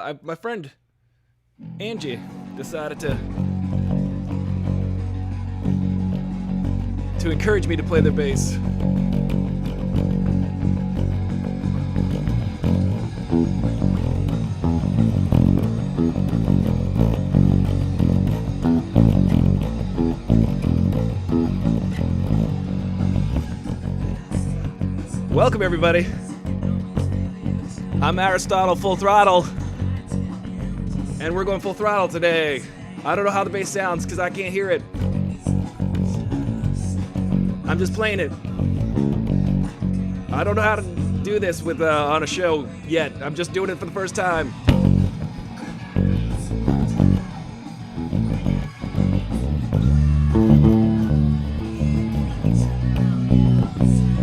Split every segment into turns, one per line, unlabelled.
My friend Angie decided to encourage me to play the bass. Welcome everybody. I'm Aristotle Full Throttle, and we're going full throttle today. I don't know how the bass sounds because I can't hear it. I'm just playing it. I don't know how to do this with on a show yet. I'm just doing it for the first time.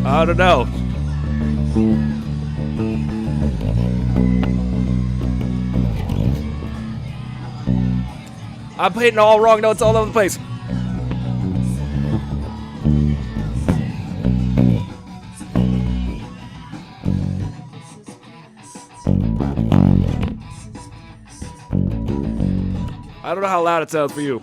I don't know. I'm hitting all wrong notes all over the place. I don't know how loud it sounds for you,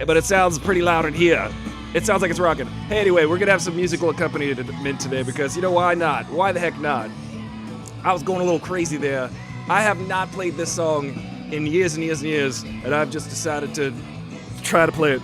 but it sounds pretty loud in here. It sounds like it's rocking. Hey, anyway, we're gonna have some musical accompaniment today because, you know, why not? Why the heck not? I was going a little crazy there. I have not played this song in years and years and years, and I've just decided to try to play it.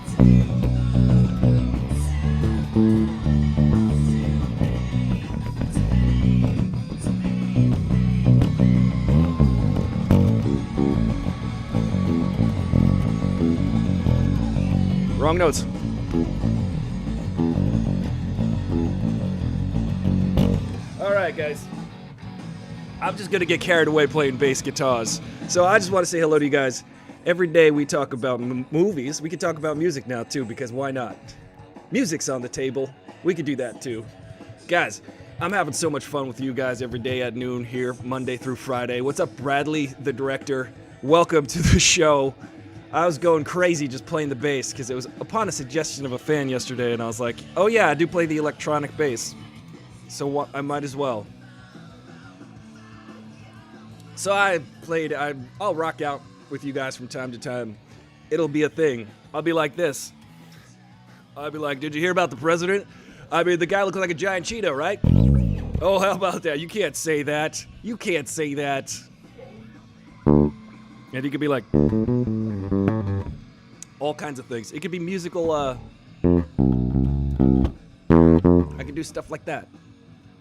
Wrong notes. Alright guys, I'm just gonna get carried away playing bass guitars. So I just want to say hello to you guys. Every day we talk about movies. We can talk about music now too, because why not? Music's on the table. We could do that too. Guys, I'm having so much fun with you guys every day at noon here, Monday through Friday. What's up, Bradley, the director? Welcome to the show. I was going crazy just playing the bass because it was upon a suggestion of a fan yesterday, and I was like, oh yeah, I do play the electronic bass. So I might as well. So I'll rock out with you guys from time to time. It'll be a thing. I'll be like this. I'll be like, did you hear about the president? I mean, the guy looks like a giant cheetah, right? Oh, how about that? You can't say that. You can't say that. And you could be like, all kinds of things. It could be musical, I could do stuff like that.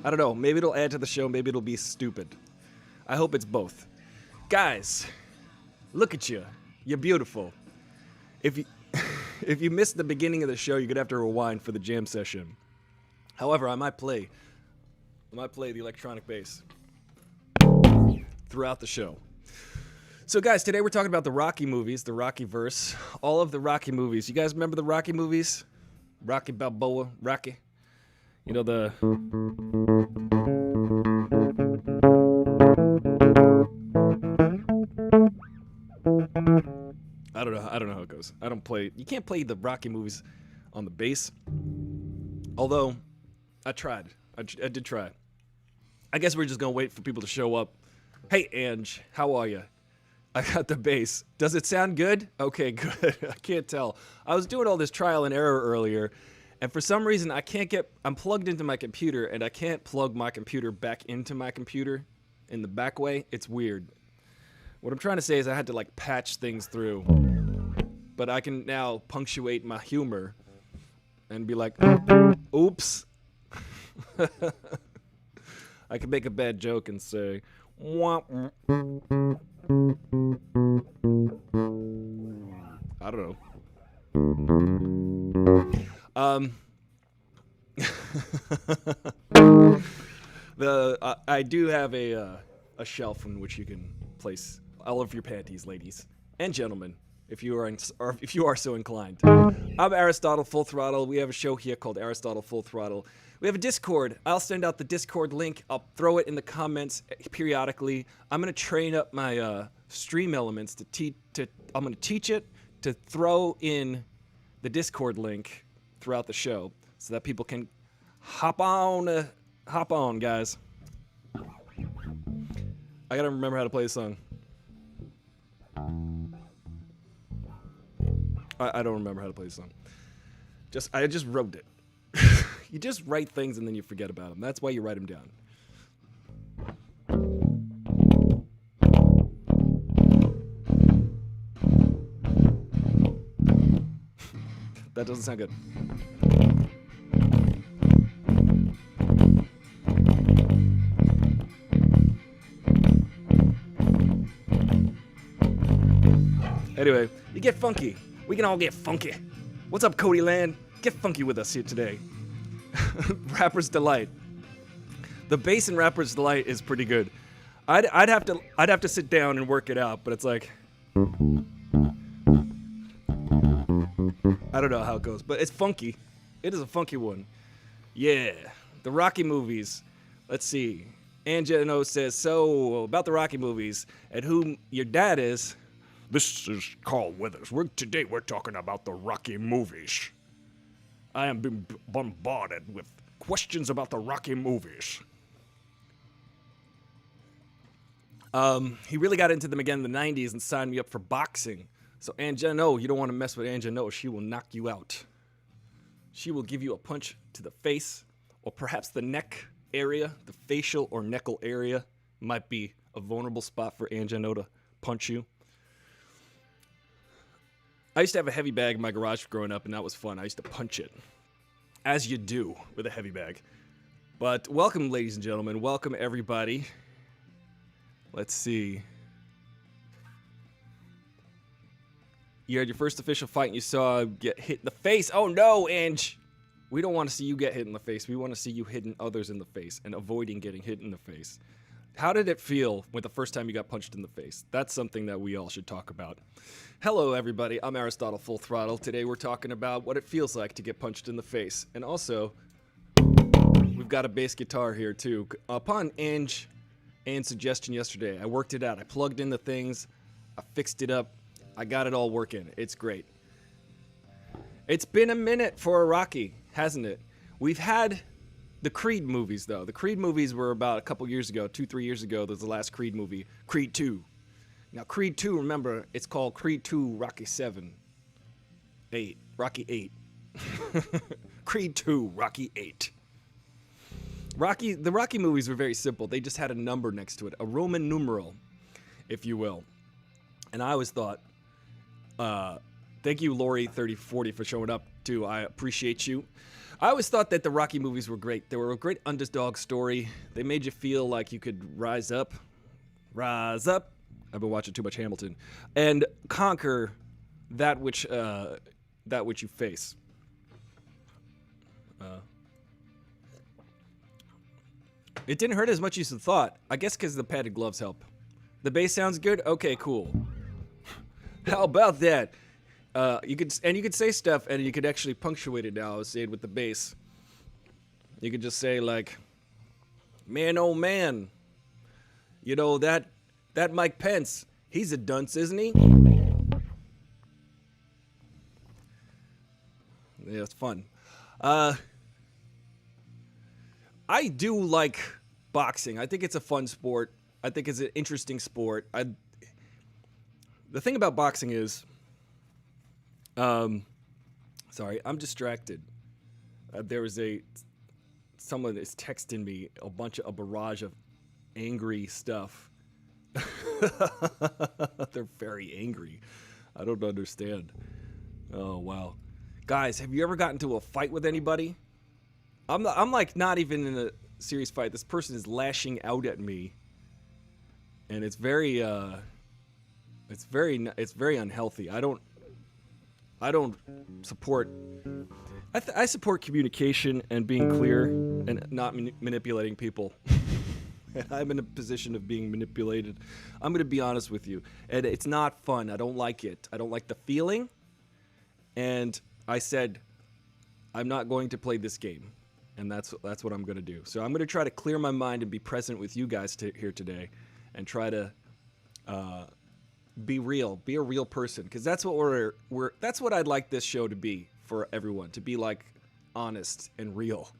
I don't know. Maybe it'll add to the show. Maybe it'll be stupid. I hope it's both. Guys, look at you. You're beautiful. If you missed the beginning of the show, you're gonna have to rewind for the jam session. However, I might play the electronic bass throughout the show. So guys, today we're talking about the Rocky movies, the Rocky verse, all of the Rocky movies. You guys remember the Rocky movies? Rocky Balboa, Rocky. You know the I don't know how it goes. You can't play the Rocky movies on the bass. Although, I tried. I did try. I guess we're just gonna wait for people to show up. Hey, Ange, how are you? I got the bass. Does it sound good? Okay, good. I can't tell. I was doing all this trial and error earlier, and for some reason I'm plugged into my computer, and I can't plug my computer back into my computer in the back way. It's weird. What I'm trying to say is I had to like patch things through, but I can now punctuate my humor and be like, oops. I can make a bad joke and say, wah. I don't know. I do have a shelf in which you can place all of your panties, ladies and gentlemen, if you are so inclined. I'm Aristotle Full Throttle. We have a show here called Aristotle Full Throttle. We have a Discord. I'll send out the Discord link. I'll throw it in the comments periodically. I'm gonna train up my stream elements I'm gonna teach it to throw in the Discord link throughout the show so that people can hop on, guys. I gotta remember how to play the song. I don't remember how to play the song. I just wrote it. You just write things and then you forget about them. That's why you write them down. That doesn't sound good. Anyway, you get funky. We can all get funky. What's up, Cody Land? Get funky with us here today. Rapper's Delight. The bass in Rapper's Delight is pretty good. I'd have to sit down and work it out, but it's like I don't know how it goes, but it's funky. It is a funky one. Yeah, the Rocky movies. Let's see. Angelo says, so about the Rocky movies and who your dad is. This is Carl Withers. Today we're talking about the Rocky movies. I am being bombarded with questions about the Rocky movies. He really got into them again in the 90s and signed me up for boxing. So Angelo, you don't want to mess with Angelo. She will knock you out. She will give you a punch to the face or perhaps the neck area. The facial or neckle area might be a vulnerable spot for Angelo to punch you. I used to have a heavy bag in my garage growing up, and that was fun. I used to punch it, as you do with a heavy bag. But welcome, ladies and gentlemen. Welcome, everybody. Let's see. You had your first official fight, and you saw get hit in the face. Oh, no, Ange. We don't want to see you get hit in the face. We want to see you hitting others in the face and avoiding getting hit in the face. How did it feel when the first time you got punched in the face? That's something that we all should talk about. Hello, everybody. I'm Aristotle Full Throttle. Today we're talking about what it feels like to get punched in the face. And also, we've got a bass guitar here, too. Upon Ange's suggestion yesterday, I worked it out. I plugged in the things. I fixed it up. I got it all working. It's great. It's been a minute for a Rocky, hasn't it? We've had the Creed movies, though. The Creed movies were about a couple years ago, 2-3 years ago. There was the last Creed movie, Creed 2. Now, Creed 2, remember, it's called Creed 2, Rocky 7. 8. Rocky 8. Creed 2, Rocky 8. The Rocky movies were very simple. They just had a number next to it, a Roman numeral, if you will. And I always thought, thank you, Lori3040, for showing up, too. I appreciate you. I always thought that the Rocky movies were great. They were a great underdog story. They made you feel like you could rise up. Rise up. I've been watching too much Hamilton. And conquer that which you face. It didn't hurt as much as you thought. I guess because the padded gloves help. The bass sounds good? Okay, cool. How about that? You could say stuff and you could actually punctuate it now. Say it with the bass. You could just say like, man, oh man, you know that Mike Pence, he's a dunce, isn't he? Yeah, it's fun. I do like boxing. I think it's a fun sport. I think it's an interesting sport. The thing about boxing is, sorry, I'm distracted. There was someone is texting me a barrage of angry stuff. They're very angry. I don't understand. Oh, wow. Guys, have you ever gotten into a fight with anybody? I'm like not even in a serious fight. This person is lashing out at me. And it's very unhealthy. I don't support. I support communication and being clear and not manipulating people. And I'm in a position of being manipulated. I'm going to be honest with you, and it's not fun. I don't like it. I don't like the feeling. And I said, I'm not going to play this game, and that's what I'm going to do. So I'm going to try to clear my mind and be present with you guys here today, and try to be real, be a real person, because that's what that's what I'd like this show to be for everyone, to be like honest and real.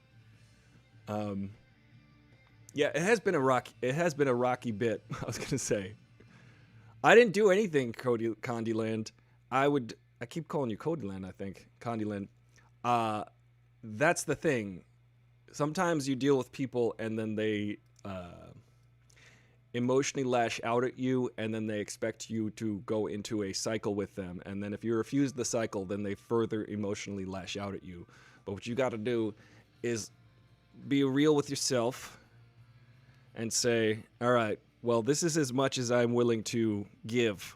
Yeah, it has been a rocky bit. I was gonna say. I didn't do anything, Condyland. I keep calling you Codyland, I think. Condyland. Uh, that's the thing. Sometimes you deal with people and then they emotionally lash out at you, and then they expect you to go into a cycle with them. And then if you refuse the cycle, then they further emotionally lash out at you. But what you got to do is be real with yourself and say, all right, well, this is as much as I'm willing to give.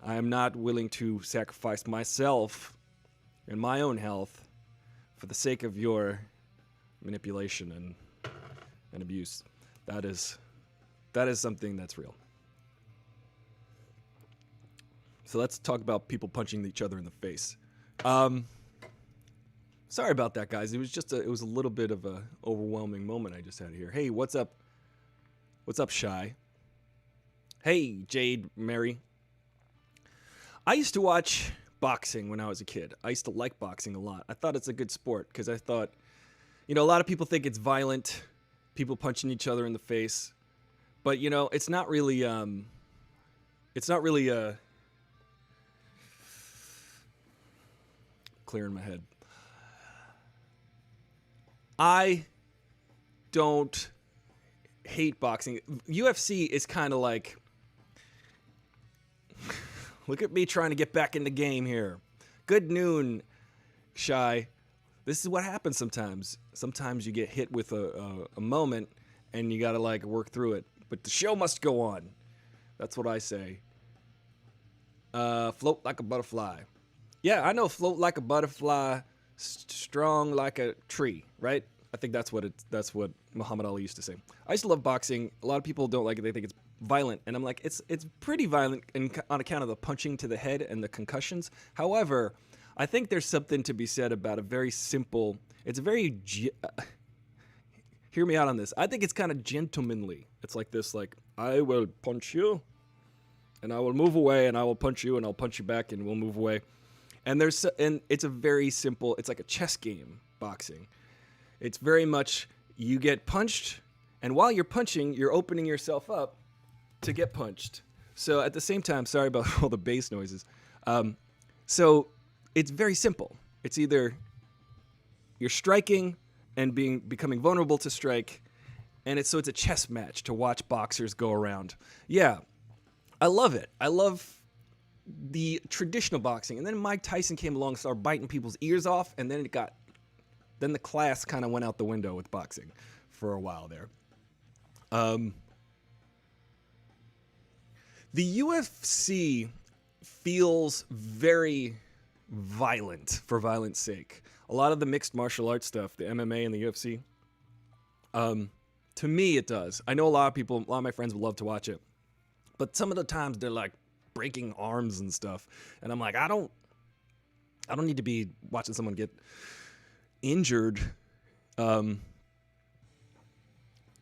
I am not willing to sacrifice myself and my own health for the sake of your manipulation and abuse. That is something that's real. So let's talk about people punching each other in the face. Sorry about that, guys. It was a little bit of a overwhelming moment I just had here. Hey, what's up? What's up, Shy? Hey, Jade, Mary. I used to watch boxing when I was a kid. I used to like boxing a lot. I thought it's a good sport because I thought, a lot of people think it's violent, people punching each other in the face. But, it's not really, clearing my head. I don't hate boxing. UFC is kind of like, look at me trying to get back in the game here. Good noon, Shy. This is what happens sometimes. Sometimes you get hit with a moment and you got to work through it. But the show must go on. That's what I say. Float like a butterfly. Yeah, I know, float like a butterfly, strong like a tree, right? I think that's what Muhammad Ali used to say. I used to love boxing. A lot of people don't like it. They think it's violent. And I'm like, it's pretty violent on account of the punching to the head and the concussions. However, I think there's something to be said about a very simple, hear me out on this. I think it's kind of gentlemanly. It's like this, I will punch you, and I will move away, and I will punch you, and I'll punch you back, and we'll move away. And it's a very simple, it's like a chess game, boxing. It's very much, you get punched, and while you're punching, you're opening yourself up to get punched. So at the same time, sorry about all the bass noises. So it's very simple. It's either you're striking and becoming vulnerable to strike, and it's a chess match to watch boxers go around. Yeah, I love it. I love the traditional boxing. And then Mike Tyson came along and started biting people's ears off, and then the class kind of went out the window with boxing for a while there. The UFC feels very violent for violence sake. A lot of the mixed martial arts stuff, the MMA and the UFC, to me it does. I know a lot of my friends would love to watch it, but some of the times they're breaking arms and stuff, and I'm like, I don't need to be watching someone get injured. The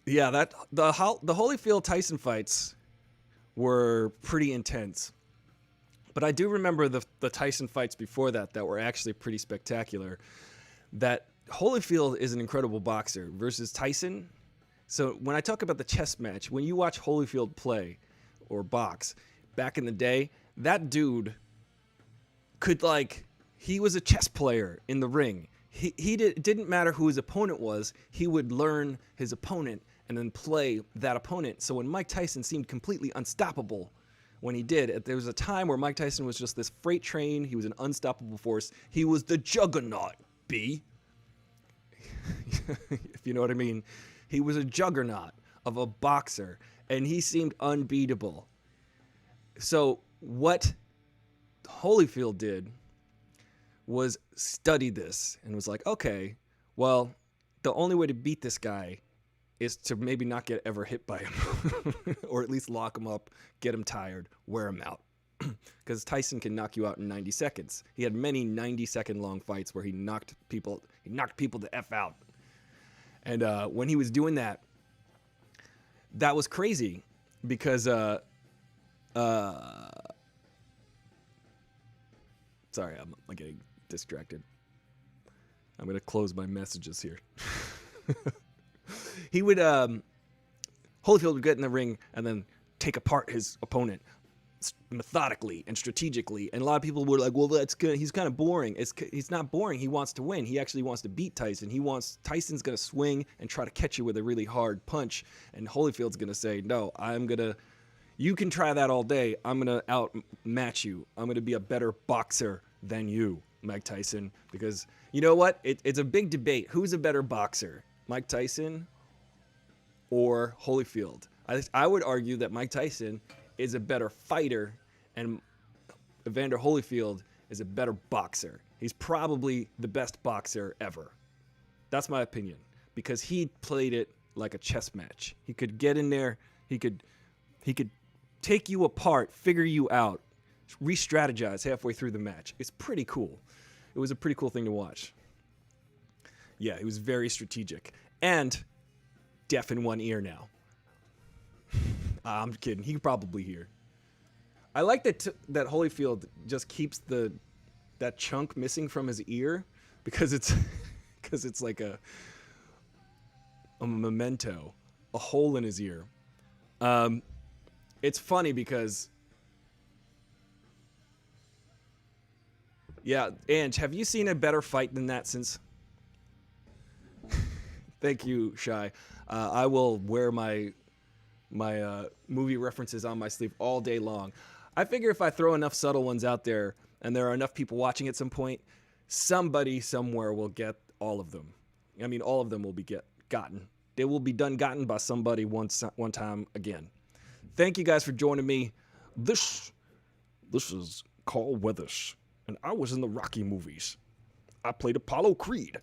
Holyfield Tyson fights were pretty intense, but I do remember the Tyson fights before that were actually pretty spectacular. That Holyfield is an incredible boxer versus Tyson. So when I talk about the chess match, when you watch Holyfield play or box back in the day, that dude could he was a chess player in the ring. It didn't matter who his opponent was. He would learn his opponent and then play that opponent. So when Mike Tyson seemed completely unstoppable, when he did, there was a time where Mike Tyson was just this freight train. He was an unstoppable force. He was the juggernaut, B. If you know what I mean. He was a juggernaut of a boxer, and he seemed unbeatable. So what Holyfield did was study this and was like, okay, well, the only way to beat this guy is to maybe not get ever hit by him or at least lock him up, get him tired, wear him out. Because Tyson can knock you out in 90 seconds. He had many 90-second long fights where he knocked people the F out. And when he was doing that, that was crazy because sorry, I'm getting distracted. I'm going to close my messages here. He would Holyfield would get in the ring and then take apart his opponent methodically and strategically, and a lot of people were like, well, that's good, he's kind of boring. He's not boring. He wants to win. He actually wants to beat Tyson. Tyson's gonna swing and try to catch you with a really hard punch, and Holyfield's gonna say, no, you can try that all day, I'm gonna outmatch you. I'm gonna be a better boxer than you, Mike Tyson. Because you know what, it's a big debate. Who's a better boxer, Mike Tyson or Holyfield? I would argue that Mike Tyson is a better fighter, and Evander Holyfield is a better boxer. He's probably the best boxer ever. That's my opinion, because he played it like a chess match. He could get in there, he could take you apart, figure you out, re-strategize halfway through the match. It's pretty cool. It was a pretty cool thing to watch. Yeah, he was very strategic. And deaf in one ear now. I'm kidding. He could probably hear. I like that Holyfield just keeps that chunk missing from his ear, because it's like a memento, a hole in his ear. It's funny because, yeah, Ange, have you seen a better fight than that since? Thank you, Shy. I will wear my movie references on my sleeve all day long. I figure if I throw enough subtle ones out there and there are enough people watching at some point, somebody somewhere will get all of them. I mean, all of them will be gotten. They will be gotten by somebody one time again. Thank you guys for joining me. This is Carl Weathers, and I was in the Rocky movies. I played Apollo Creed.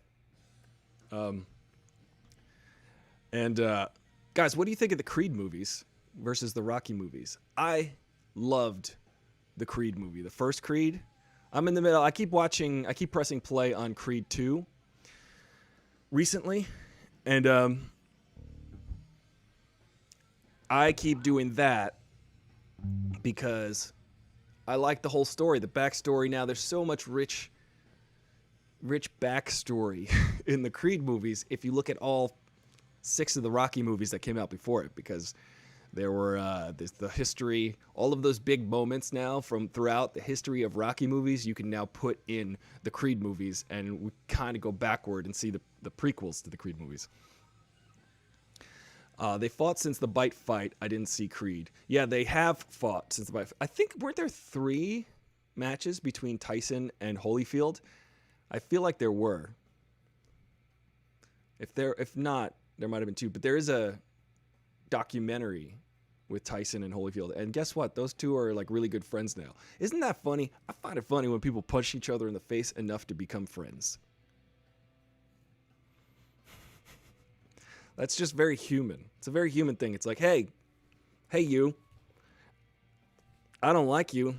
Guys, what do you think of the Creed movies versus the Rocky movies? I loved the Creed movie, the first Creed. I'm in the middle. I keep pressing play on Creed 2 recently, and I keep doing that because I like the whole story, the backstory. Now there's so much rich backstory in the Creed movies if you look at all 6 of the Rocky movies that came out before it, because there were the history, all of those big moments now from throughout the history of Rocky movies, you can now put in the Creed movies, and we kind of go backward and see the prequels to the Creed movies. They fought since the Bite fight. I didn't see Creed. Yeah, they have fought since the Bite. I think, weren't there 3 matches between Tyson and Holyfield? I feel like there were. If not, there might have been 2. But there is a documentary with Tyson and Holyfield, and guess what? Those 2 are like really good friends now. Isn't that funny? I find it funny when people punch each other in the face enough to become friends. That's just very human. It's a very human thing. It's like, hey you, I don't like you.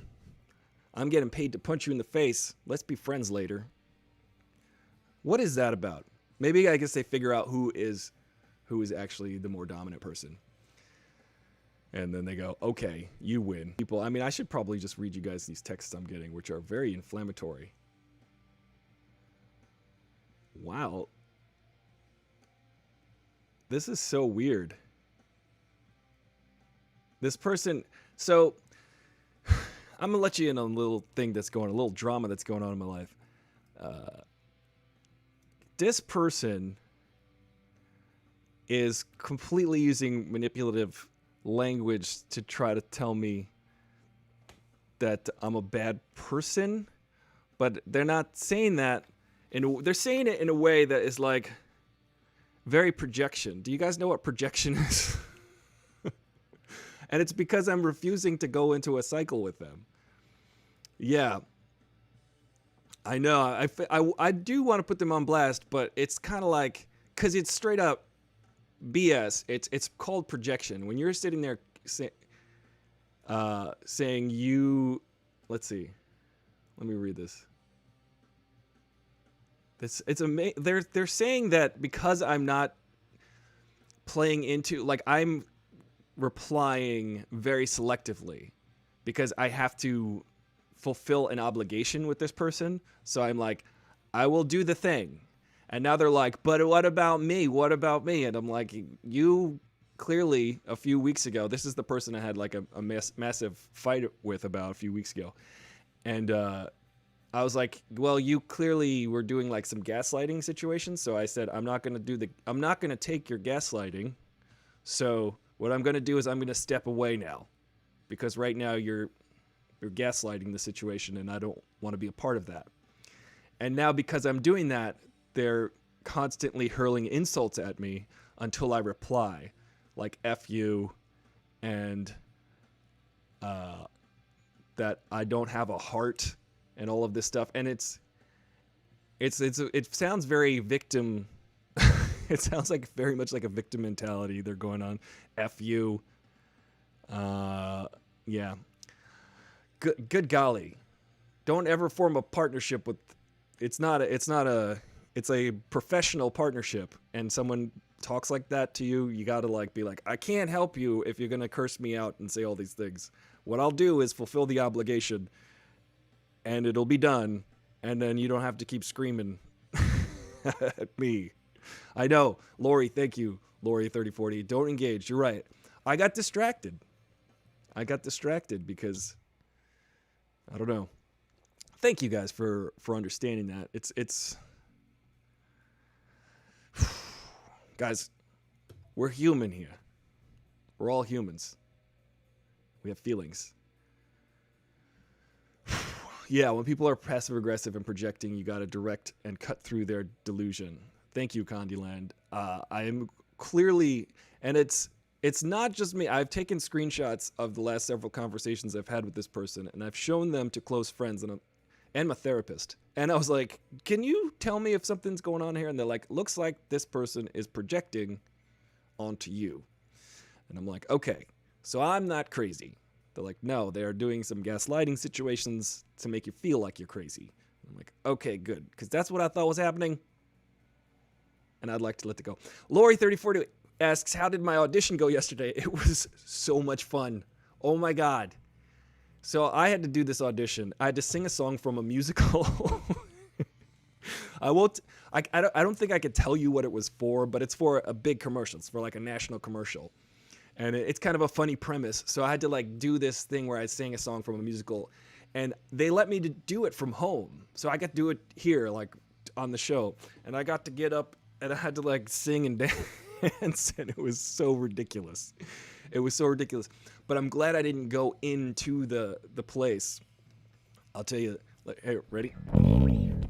I'm getting paid to punch you in the face. Let's be friends later. What is that about? Maybe I guess they figure out who is actually the more dominant person. And then they go, okay, you win. People, I mean, I should probably just read you guys these texts I'm getting, which are very inflammatory. Wow. This is so weird. This person, so I'm gonna let you in on a little thing that's going, a little drama that's going on in my life. This person is completely using manipulative language to try to tell me that I'm a bad person, but they're not saying that. They're saying it in a way that is like very projection. Do you guys know what projection is? And it's because I'm refusing to go into a cycle with them. Yeah. I know. I do want to put them on blast, but it's kind of like, because it's straight up BS. It's called projection. When you're sitting there saying you, let's see. Let me read this. It's amazing. They're saying that because I'm not playing into, like, I'm replying very selectively because I have to fulfill an obligation with this person. So I'm like, I will do the thing. And now they're like, but what about me? What about me? And I'm like, you clearly a few weeks ago, this is the person I had like a massive fight with about a few weeks ago. And I was like, well, you clearly were doing like some gaslighting situations. So I said, I'm not going to take your gaslighting. So what I'm going to do is I'm going to step away now, because right now you're gaslighting the situation and I don't want to be a part of that. And now because I'm doing that, they're constantly hurling insults at me until I reply, like F you and that I don't have a heart and all of this stuff. And it sounds very victim. It sounds like very much like a victim mentality they're going on. F you. Yeah. Good golly. Don't ever form a partnership with, it's a professional partnership, and someone talks like that to you, you got to like be like, I can't help you if you're going to curse me out and say all these things. What I'll do is fulfill the obligation and it'll be done, and then you don't have to keep screaming at me. I know, Lori, thank you, Lori 3040. Don't engage. You're right. I got distracted because I don't know. Thank you guys for understanding that. It's guys, we're human here. We're all humans. We have feelings. Yeah, when people are passive aggressive and projecting, you got to direct and cut through their delusion. Thank you, Candyland. I am clearly, and it's not just me. I've taken screenshots of the last several conversations I've had with this person, and I've shown them to close friends and my therapist. And I was like, can you tell me if something's going on here? And they're like, looks like this person is projecting onto you. And I'm like, okay, so I'm not crazy. They're like, no, they're doing some gaslighting situations to make you feel like you're crazy. I'm like, okay, good, because that's what I thought was happening. And I'd like to let it go. Lori 3040 asks, how did my audition go yesterday? It was so much fun. Oh my God. So I had to do this audition. I had to sing a song from a musical. I don't think I could tell you what it was for, but it's for a big commercial. It's for like a national commercial. And it's kind of a funny premise. So I had to like do this thing where I sang a song from a musical, and they let me to do it from home. So I got to do it here, like on the show. And I got to get up and I had to like sing and dance, and it was so ridiculous. It was so ridiculous. But I'm glad I didn't go into the place. I'll tell you. Hey, ready?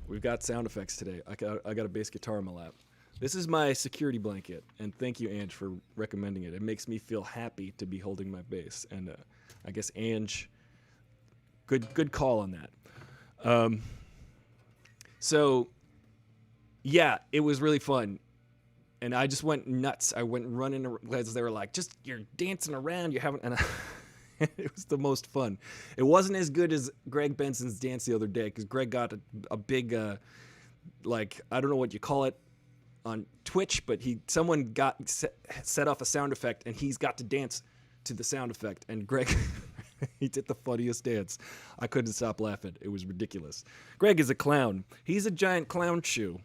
We've got sound effects today. I got a bass guitar in my lap. This is my security blanket, and thank you, Ange, for recommending it. It makes me feel happy to be holding my bass. And I guess Ange, good call on that. So, yeah, it was really fun. And I just went nuts. I went running as they were like, just, you're dancing around. You haven't, and it was the most fun. It wasn't as good as Greg Benson's dance the other day, because Greg got a big, like, I don't know what you call it on Twitch, but someone set off a sound effect, and he's got to dance to the sound effect. And Greg, he did the funniest dance. I couldn't stop laughing. It was ridiculous. Greg is a clown. He's a giant clown shoe.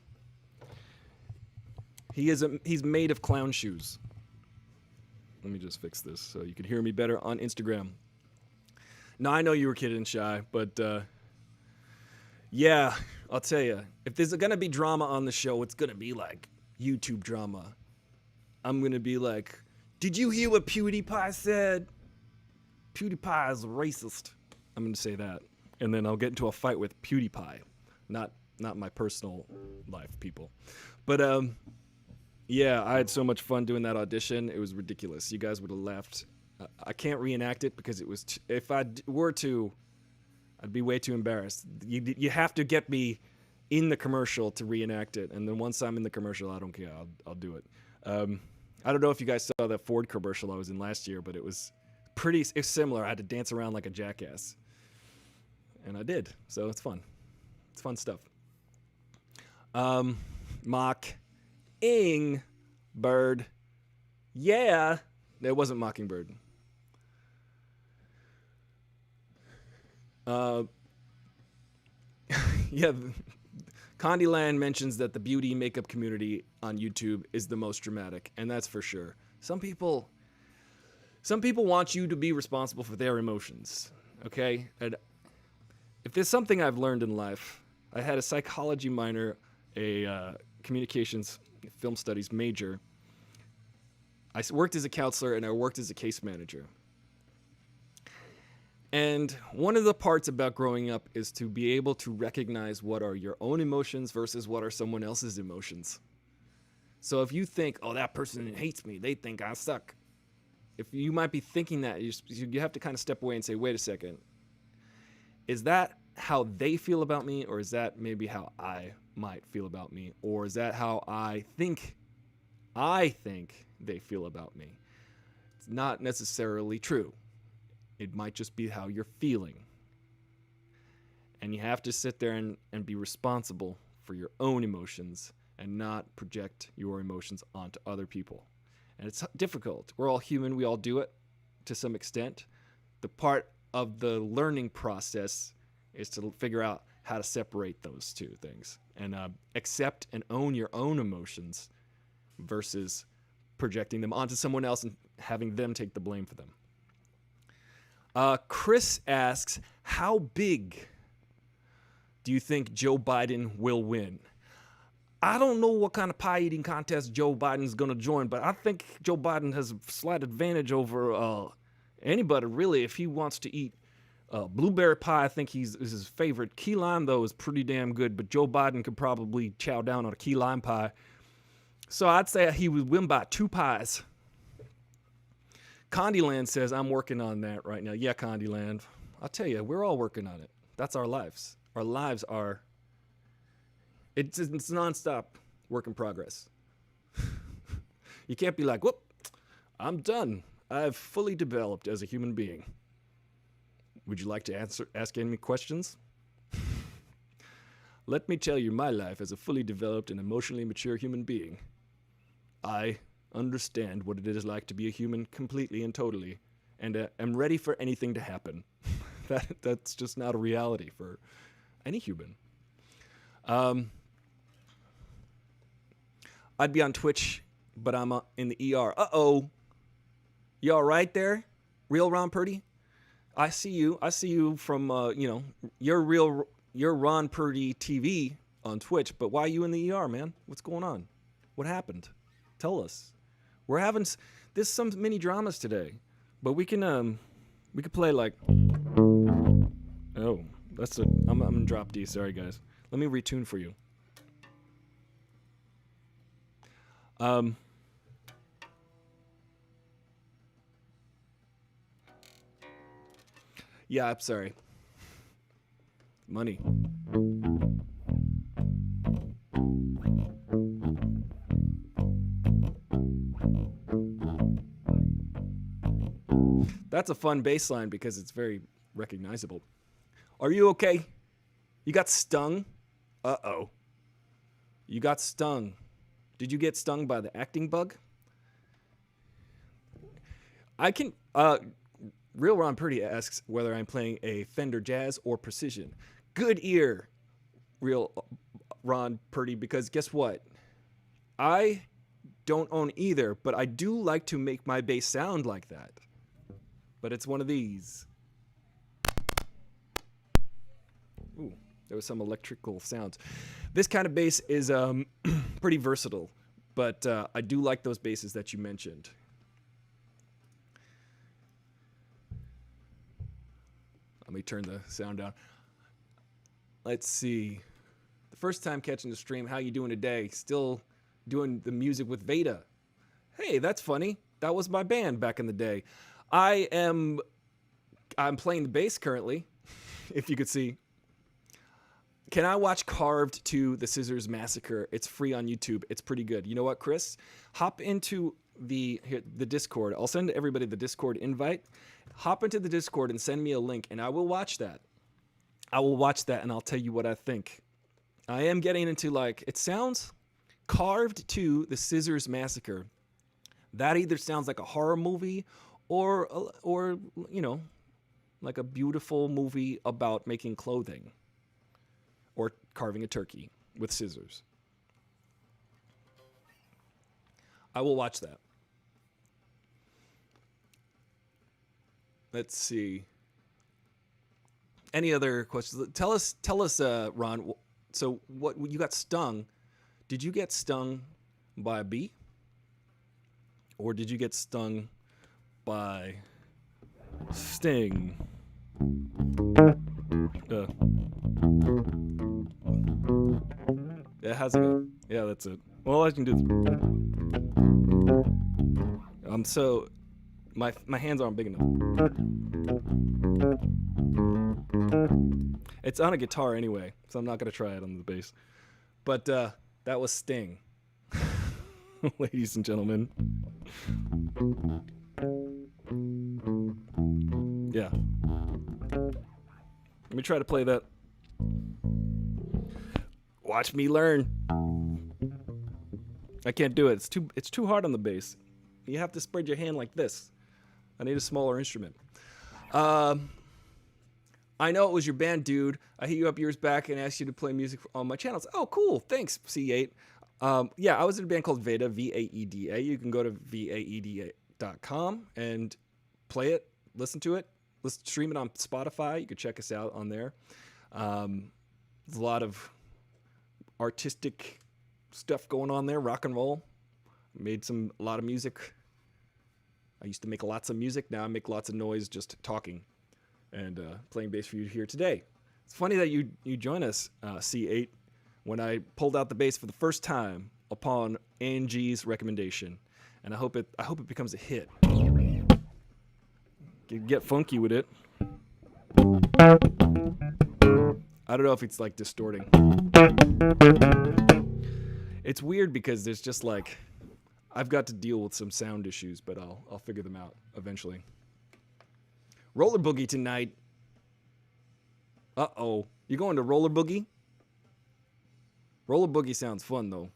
He's made of clown shoes. Let me just fix this so you can hear me better on Instagram. Now, I know you were kidding, Shy, but yeah, I'll tell you, if there's going to be drama on the show, it's going to be like YouTube drama. I'm going to be like, did you hear what PewDiePie said? PewDiePie is a racist. I'm going to say that. And then I'll get into a fight with PewDiePie. Not my personal life, people. But, yeah, I had so much fun doing that audition. It was ridiculous. You guys would have laughed. I can't reenact it because it was. If I were to, I'd be way too embarrassed. You have to get me in the commercial to reenact it, and then once I'm in the commercial, I don't care. I'll do it. I don't know if you guys saw that Ford commercial I was in last year, but it's similar. I had to dance around like a jackass, and I did. So it's fun. It's fun stuff. Bird. Yeah. It wasn't Mockingbird. Yeah. Condyland mentions that the beauty makeup community on YouTube is the most dramatic, and that's for sure. Some people, Some people want you to be responsible for their emotions, okay? And if there's something I've learned in life, I had a psychology minor, a communications film studies major. I worked as a counselor and I worked as a case manager. And one of the parts about growing up is to be able to recognize what are your own emotions versus what are someone else's emotions. So if you think, oh, that person hates me, they think I suck. If you might be thinking that, you have to kind of step away and say, wait a second. Is that how they feel about me, or is that maybe how I might feel about me? Or is that how I think they feel about me? It's not necessarily true. It might just be how you're feeling. And you have to sit there and be responsible for your own emotions and not project your emotions onto other people. And it's difficult. We're all human. We all do it to some extent. The part of the learning process is to figure out how to separate those two things and accept and own your own emotions versus projecting them onto someone else and having them take the blame for them. Chris asks, how big do you think Joe Biden will win? I don't know what kind of pie eating contest Joe Biden's going to join, but I think Joe Biden has a slight advantage over anybody, really. If he wants to eat blueberry pie, I think is his favorite. Key lime, though, is pretty damn good, but Joe Biden could probably chow down on a key lime pie. So I'd say he would win by 2 pies. Condyland says, I'm working on that right now. Yeah, Condyland. I'll tell you, we're all working on it. That's our lives. Our lives are... It's nonstop work in progress. You can't be like, whoop, I'm done. I've fully developed as a human being. Would you like to ask any questions? Let me tell you my life as a fully developed and emotionally mature human being. I understand what it is like to be a human completely and totally, and am ready for anything to happen. That's just not a reality for any human. I'd be on Twitch, but I'm in the ER. Uh-oh. You all right there? Real Ron Purdy? I see you. I see you from, you're Ron Purdy TV on Twitch, but why are you in the ER, man? What's going on? What happened? Tell us. We're having, there's some mini dramas today, but we could play like, oh, I'm gonna drop D, sorry guys. Let me retune for you. Yeah, I'm sorry. Money. That's a fun bass line because it's very recognizable. Are you okay? You got stung? Uh-oh. You got stung. Did you get stung by the acting bug? Real Ron Purdy asks whether I'm playing a Fender Jazz or Precision. Good ear, Real Ron Purdy, because guess what? I don't own either, but I do like to make my bass sound like that. But it's one of these. Ooh, there was some electrical sounds. This kind of bass is pretty versatile, but I do like those basses that you mentioned. Let me turn the sound down. Let's see. The first time catching the stream, how you doing today? Still doing the music with Veda. Hey, that's funny. That was my band back in the day. I'm playing the bass currently, if you could see. Can I watch Carved to the Scissors Massacre? It's free on YouTube. It's pretty good. You know what, Chris? Hop into the Discord. I'll send everybody the Discord invite. Hop into the Discord and send me a link, and I will watch that. I will watch that, and I'll tell you what I think. I am getting into, like, it sounds Carved to the Scissors Massacre. That either sounds like a horror movie or you know, like a beautiful movie about making clothing or carving a turkey with scissors. I will watch that. Let's see. Any other questions? Tell us, Ron. So what you got stung? Did you get stung by a bee, or did you get stung by sting? Yeah, how's it go? Yeah, that's it. Well, I can do. So my hands aren't big enough. It's on a guitar anyway, so I'm not gonna try it on the bass. But that was Sting, ladies and gentlemen. Yeah. Let me try to play that. Watch me learn. I can't do it. It's too hard on the bass. You have to spread your hand like this. I need a smaller instrument. I know it was your band, dude. I hit you up years back and asked you to play music on my channels. Oh, cool. Thanks, C8. Yeah, I was in a band called Veda, V-A-E-D-A. You can go to vaeda.com and play it, listen to it, stream it on Spotify. You can check us out on there. There's a lot of artistic stuff going on there, rock and roll. Made a lot of music. I used to make lots of music. Now I make lots of noise just talking and playing bass for you here today. It's funny that you join us, C8, when I pulled out the bass for the first time upon Angie's recommendation, and I hope it becomes a hit. Get funky with it. I don't know if it's like distorting. It's weird because there's just like I've got to deal with some sound issues, but I'll figure them out eventually. Roller boogie tonight. Uh-oh. You going to roller boogie? Roller boogie sounds fun, though.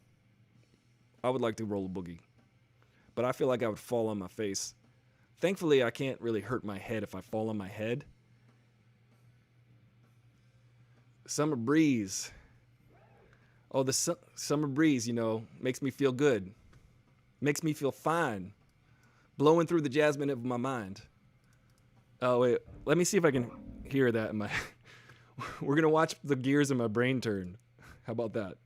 I would like to roller boogie. But I feel like I would fall on my face. Thankfully, I can't really hurt my head if I fall on my head. Summer breeze. Oh, the summer breeze, you know, makes me feel good. Makes me feel fine. Blowing through the jasmine of my mind. Oh, wait. Let me see if I can hear that in my... We're going to watch the gears in my brain turn. How about that?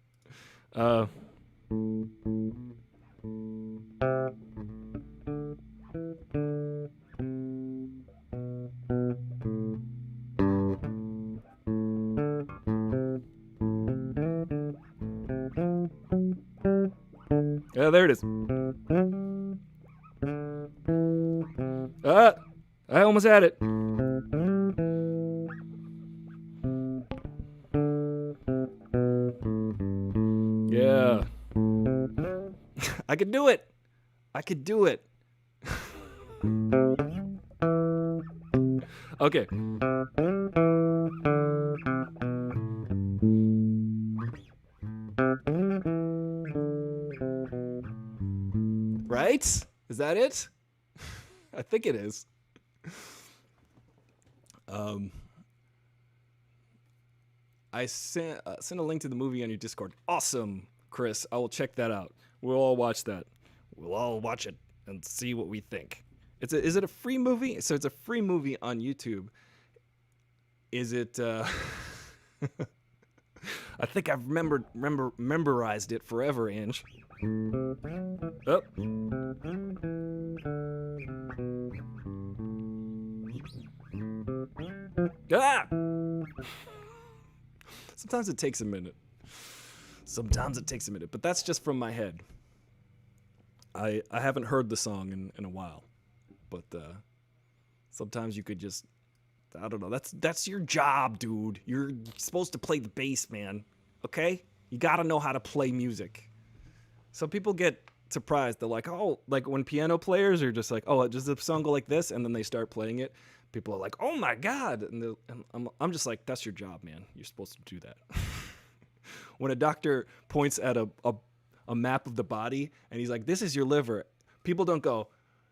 Yeah, there it is. I almost had it. Yeah. I could do it. I could do it. Okay. Right? Is that it? I think it is. I sent a link to the movie on your Discord. Awesome, Chris. I will check that out. We'll all watch that. We'll all watch it and see what we think. Is it a free movie? So it's a free movie on YouTube. Is it? I think I've memorized it forever, Ange. Oh. Ah! Sometimes it takes a minute. But that's just from my head. I haven't heard the song in a while. But sometimes you could just, I don't know. That's your job, dude. You're supposed to play the bass, man. Okay? You got to know how to play music. Some people get surprised. They're like, oh, like when piano players are just like, oh, does the song go like this? And then they start playing it. People are like, oh my God. And I'm just like, that's your job, man. You're supposed to do that. When a doctor points at a map of the body and he's like, this is your liver. People don't go,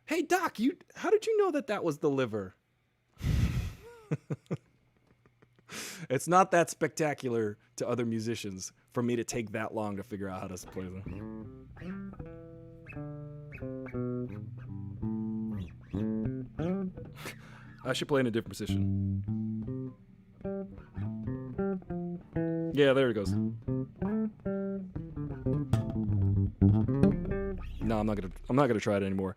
hey, doc, how did you know that was the liver? It's not that spectacular to other musicians for me to take that long to figure out how to play them. I should play in a different position. Yeah, there it goes. No, I'm not gonna try it anymore.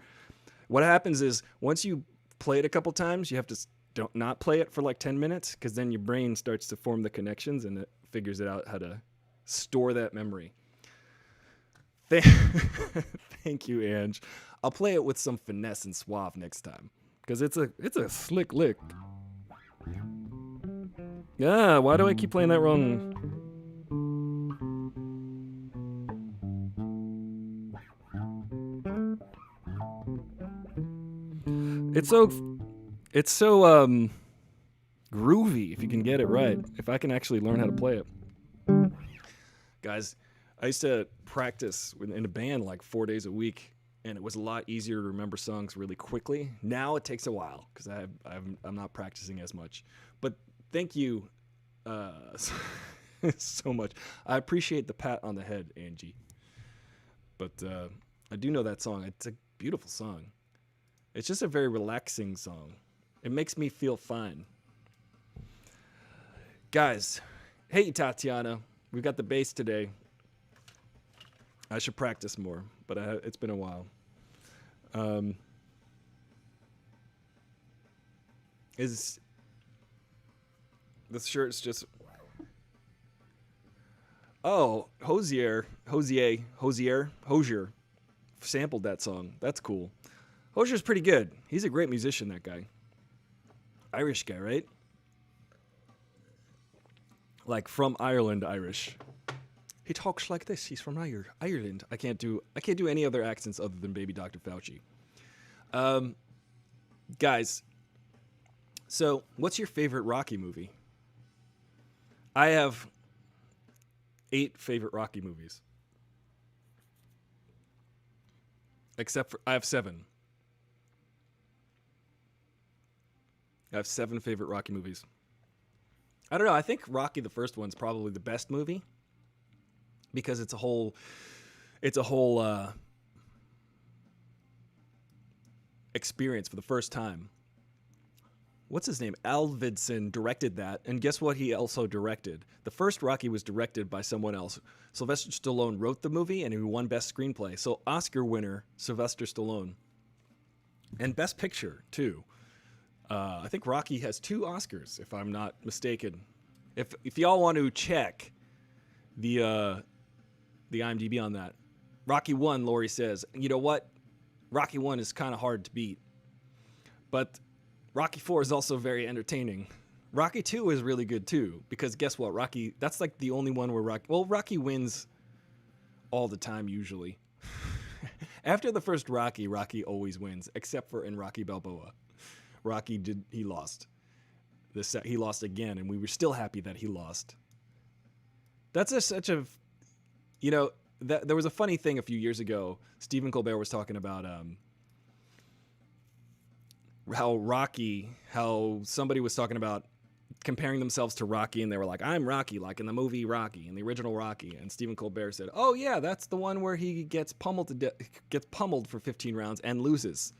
What happens is once you play it a couple times, you have to don't not play it for like 10 minutes, because then your brain starts to form the connections and it figures it out how to store that memory. Thank you, Ange. I'll play it with some finesse and suave next time, because it's a slick lick. Yeah, why do I keep playing that wrong? It's so groovy if you can get it right. If I can actually learn how to play it. Guys, I used to practice in a band like 4 days a week, and it was a lot easier to remember songs really quickly. Now it takes a while because I'm not practicing as much. But thank you so much. I appreciate the pat on the head, Angie. But I do know that song. It's a beautiful song. It's just a very relaxing song. It makes me feel fine. Guys, hey Tatiana, we've got the bass today. I should practice more, but it's been a while. Is this shirt's just... Oh, Hosier sampled that song. That's cool. Hosier's pretty good. He's a great musician, that guy. Irish guy, right? Like from Ireland, Irish. He talks like this. He's from Ireland. I can't do any other accents other than Baby Dr. Fauci. Guys, so what's your favorite Rocky movie? I have 8 favorite Rocky movies. Except for I have 7. I have 7 favorite Rocky movies. I don't know. I think Rocky, the first one's probably the best movie because it's a whole experience for the first time. What's his name? Alvidson directed that, and guess what he also directed? The first Rocky was directed by someone else. Sylvester Stallone wrote the movie, and he won Best Screenplay. So Oscar winner, Sylvester Stallone. And Best Picture, too. I think Rocky has 2 Oscars, if I'm not mistaken. If y'all want to check the IMDb on that. Rocky 1, Lori says, you know what? Rocky 1 is kind of hard to beat. But Rocky 4 is also very entertaining. Rocky 2 is really good too, because guess what? That's like the only one where Rocky wins all the time usually. After the first Rocky always wins, except for in Rocky Balboa. He lost. He lost again, and we were still happy that he lost. That's there was a funny thing a few years ago. Stephen Colbert was talking about how somebody was talking about comparing themselves to Rocky, and they were like, I'm Rocky, like in the movie Rocky, in the original Rocky. And Stephen Colbert said, oh yeah, that's the one where he gets pummeled for 15 rounds and loses.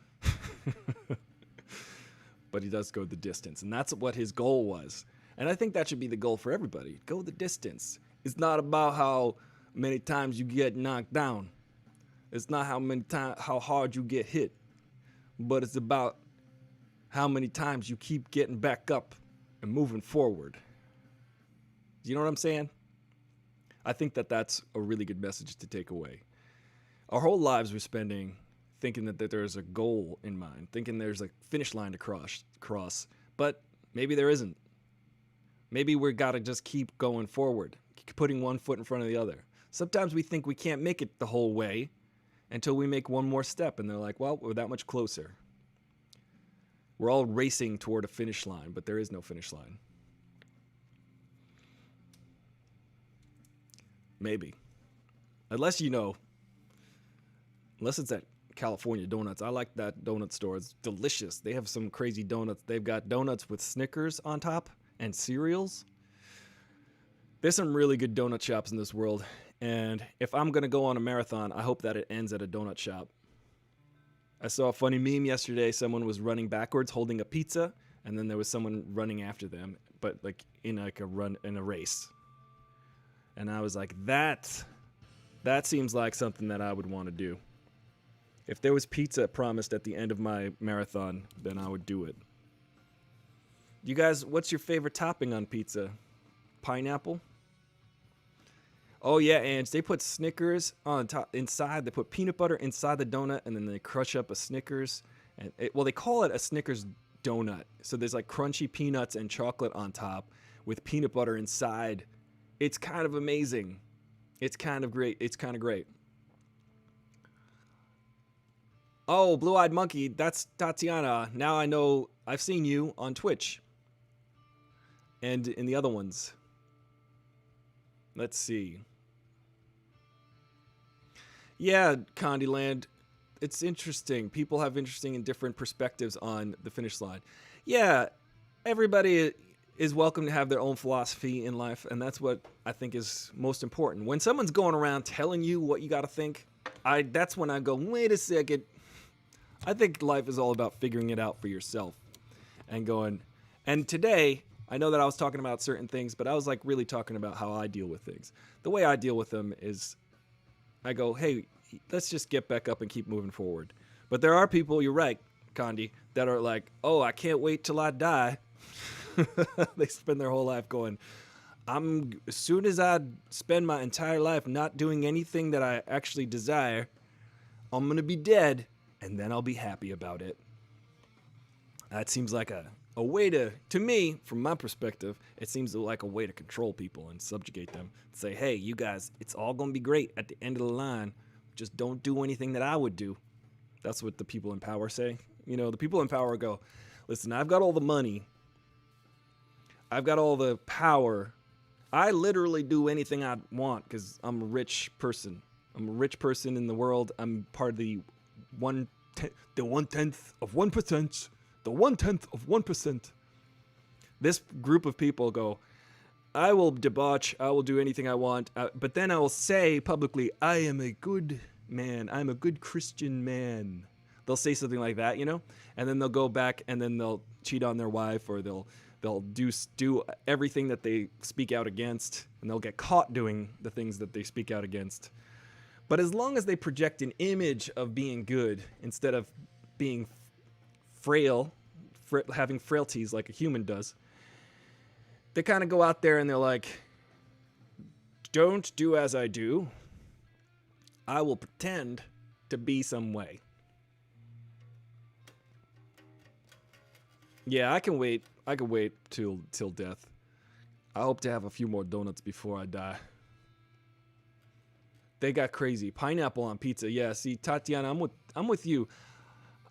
But he does go the distance, and that's what his goal was. And I think that should be the goal for everybody. Go the distance. It's not about how many times you get knocked down. It's not how hard you get hit. But it's about how many times you keep getting back up and moving forward. You know what I'm saying? I think that that's a really good message to take away. Our whole lives we're spending thinking that there's a goal in mind, thinking there's a finish line to cross, but maybe there isn't. Maybe we got to just keep going forward, putting one foot in front of the other. Sometimes we think we can't make it the whole way until we make one more step, and they're like, well, we're that much closer. We're all racing toward a finish line, but there is no finish line. Maybe. Unless it's at California Donuts. I like that donut store. It's delicious. They have some crazy donuts. They've got donuts with Snickers on top and cereals. There's some really good donut shops in this world. And if I'm going to go on a marathon, I hope that it ends at a donut shop. I saw a funny meme yesterday. Someone was running backwards holding a pizza, and then there was someone running after them, but like in like a race. And I was like, that seems like something that I would want to do. If there was pizza promised at the end of my marathon, then I would do it. You guys, what's your favorite topping on pizza? Pineapple? Oh yeah, and they put Snickers on top inside. They put peanut butter inside the donut, and then they crush up a Snickers. And they call it a Snickers donut. So there's like crunchy peanuts and chocolate on top with peanut butter inside. It's kind of amazing. It's kind of great. It's kind of great. Oh, Blue-Eyed Monkey, that's Tatiana. Now I know I've seen you on Twitch. And in the other ones. Let's see. Yeah, Candyland. It's interesting. People have interesting and different perspectives on the finish line. Yeah, everybody is welcome to have their own philosophy in life, and that's what I think is most important. When someone's going around telling you what you got to think, that's when I go, wait a second. I think life is all about figuring it out for yourself and going. And today, I know that I was talking about certain things, but I was like really talking about how I deal with things. The way I deal with them is I go, hey, let's just get back up and keep moving forward. But there are people, you're right, Condi, that are like, oh, I can't wait till I die. They spend their whole life going, as soon as I spend my entire life not doing anything that I actually desire, I'm going to be dead, and then I'll be happy about it. That seems like a way to me, from my perspective, it seems like a way to control people and subjugate them. Say, hey, you guys, it's all going to be great at the end of the line. Just don't do anything that I would do. That's what the people in power say. You know, the people in power go, listen, I've got all the money. I've got all the power. I literally do anything I want because I'm a rich person. I'm a rich person in the world. I'm part of the 1/10 of 1%. The 1/10 of 1%. This group of people go, I will debauch. I will do anything I want. But then I will say publicly, I am a good man. I'm a good Christian man. They'll say something like that, you know? And then they'll go back and then they'll cheat on their wife, or they'll do everything that they speak out against, and they'll get caught doing the things that they speak out against. But as long as they project an image of being good instead of being frail, having frailties like a human does, they kind of go out there and they're like, don't do as I do. I will pretend to be some way. Yeah, I can wait. I can wait till death. I hope to have a few more donuts before I die. They got crazy. Pineapple on pizza. Yeah, see, Tatiana, I'm with you.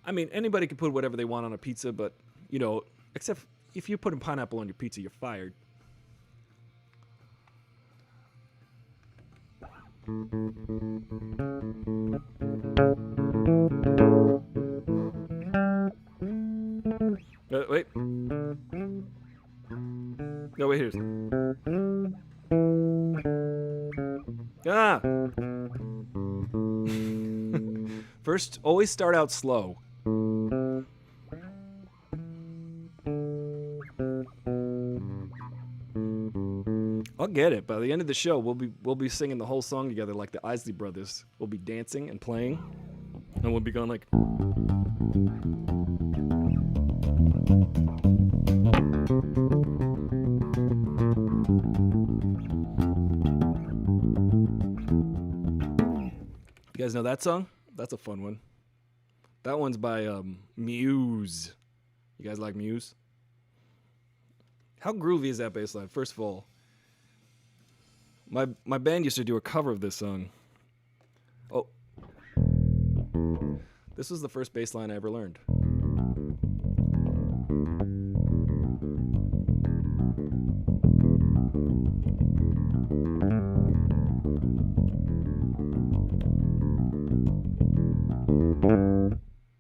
I mean, anybody can put whatever they want on a pizza, but, you know, except if you're putting pineapple on your pizza, you're fired. Wait. No, wait, here's. Ah! First, always start out slow. I'll get it. By the end of the show, we'll be singing the whole song together like the Isley Brothers. We'll be dancing and playing, and we'll be going like. You guys know that song? That's a fun one. That one's by Muse. You guys like Muse? How groovy is that bass line? First of all, my band used to do a cover of this song. Oh. This was the first bass line I ever learned.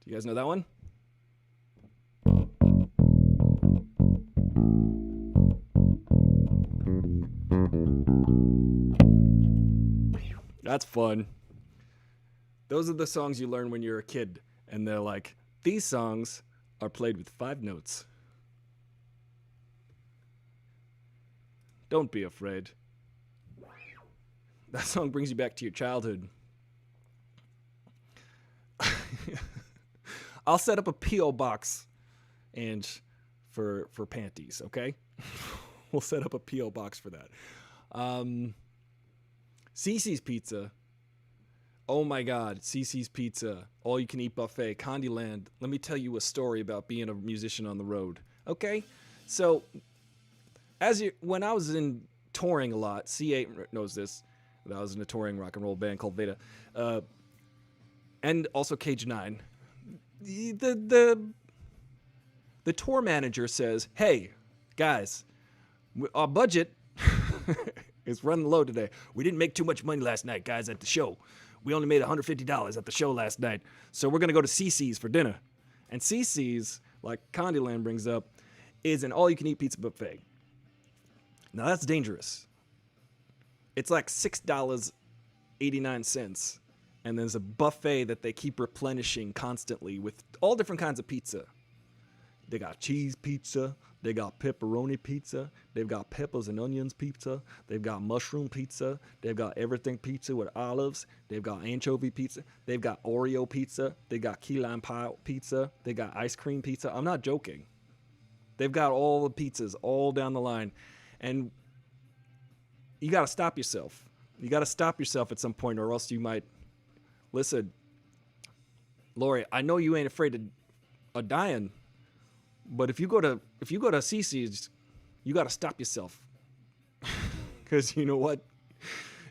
Do you guys know that one? That's fun. Those are the songs you learn when you're a kid, and they're like, these songs are played with 5 notes. Don't be afraid. That song brings you back to your childhood. I'll set up a P.O. box and for panties, okay? We'll set up a P.O. box for that. Cece's Pizza. Oh my God, Cece's Pizza. All you can eat buffet. Candyland. Let me tell you a story about being a musician on the road. Okay? So, when I was in touring a lot, C8 knows this. I was in a touring rock and roll band called Veda. And also Cage 9. The tour manager says, hey, guys, our budget is running low today. We didn't make too much money last night, guys, at the show. We only made $150 at the show last night. So we're going to go to Cece's for dinner. And Cece's, like Candyland brings up, is an all-you-can-eat pizza buffet. Now, that's dangerous. It's like $6.89. And there's a buffet that they keep replenishing constantly with all different kinds of pizza. They got cheese pizza. They got pepperoni pizza. They've got peppers and onions pizza. They've got mushroom pizza. They've got everything pizza with olives. They've got anchovy pizza. They've got Oreo pizza. They got key lime pie pizza. They got ice cream pizza. I'm not joking. They've got all the pizzas all down the line. And you got to stop yourself. You got to stop yourself at some point or else you might... Listen, Lori, I know you ain't afraid of dying, but if you go to Cece's, you got to stop yourself. Because you know what?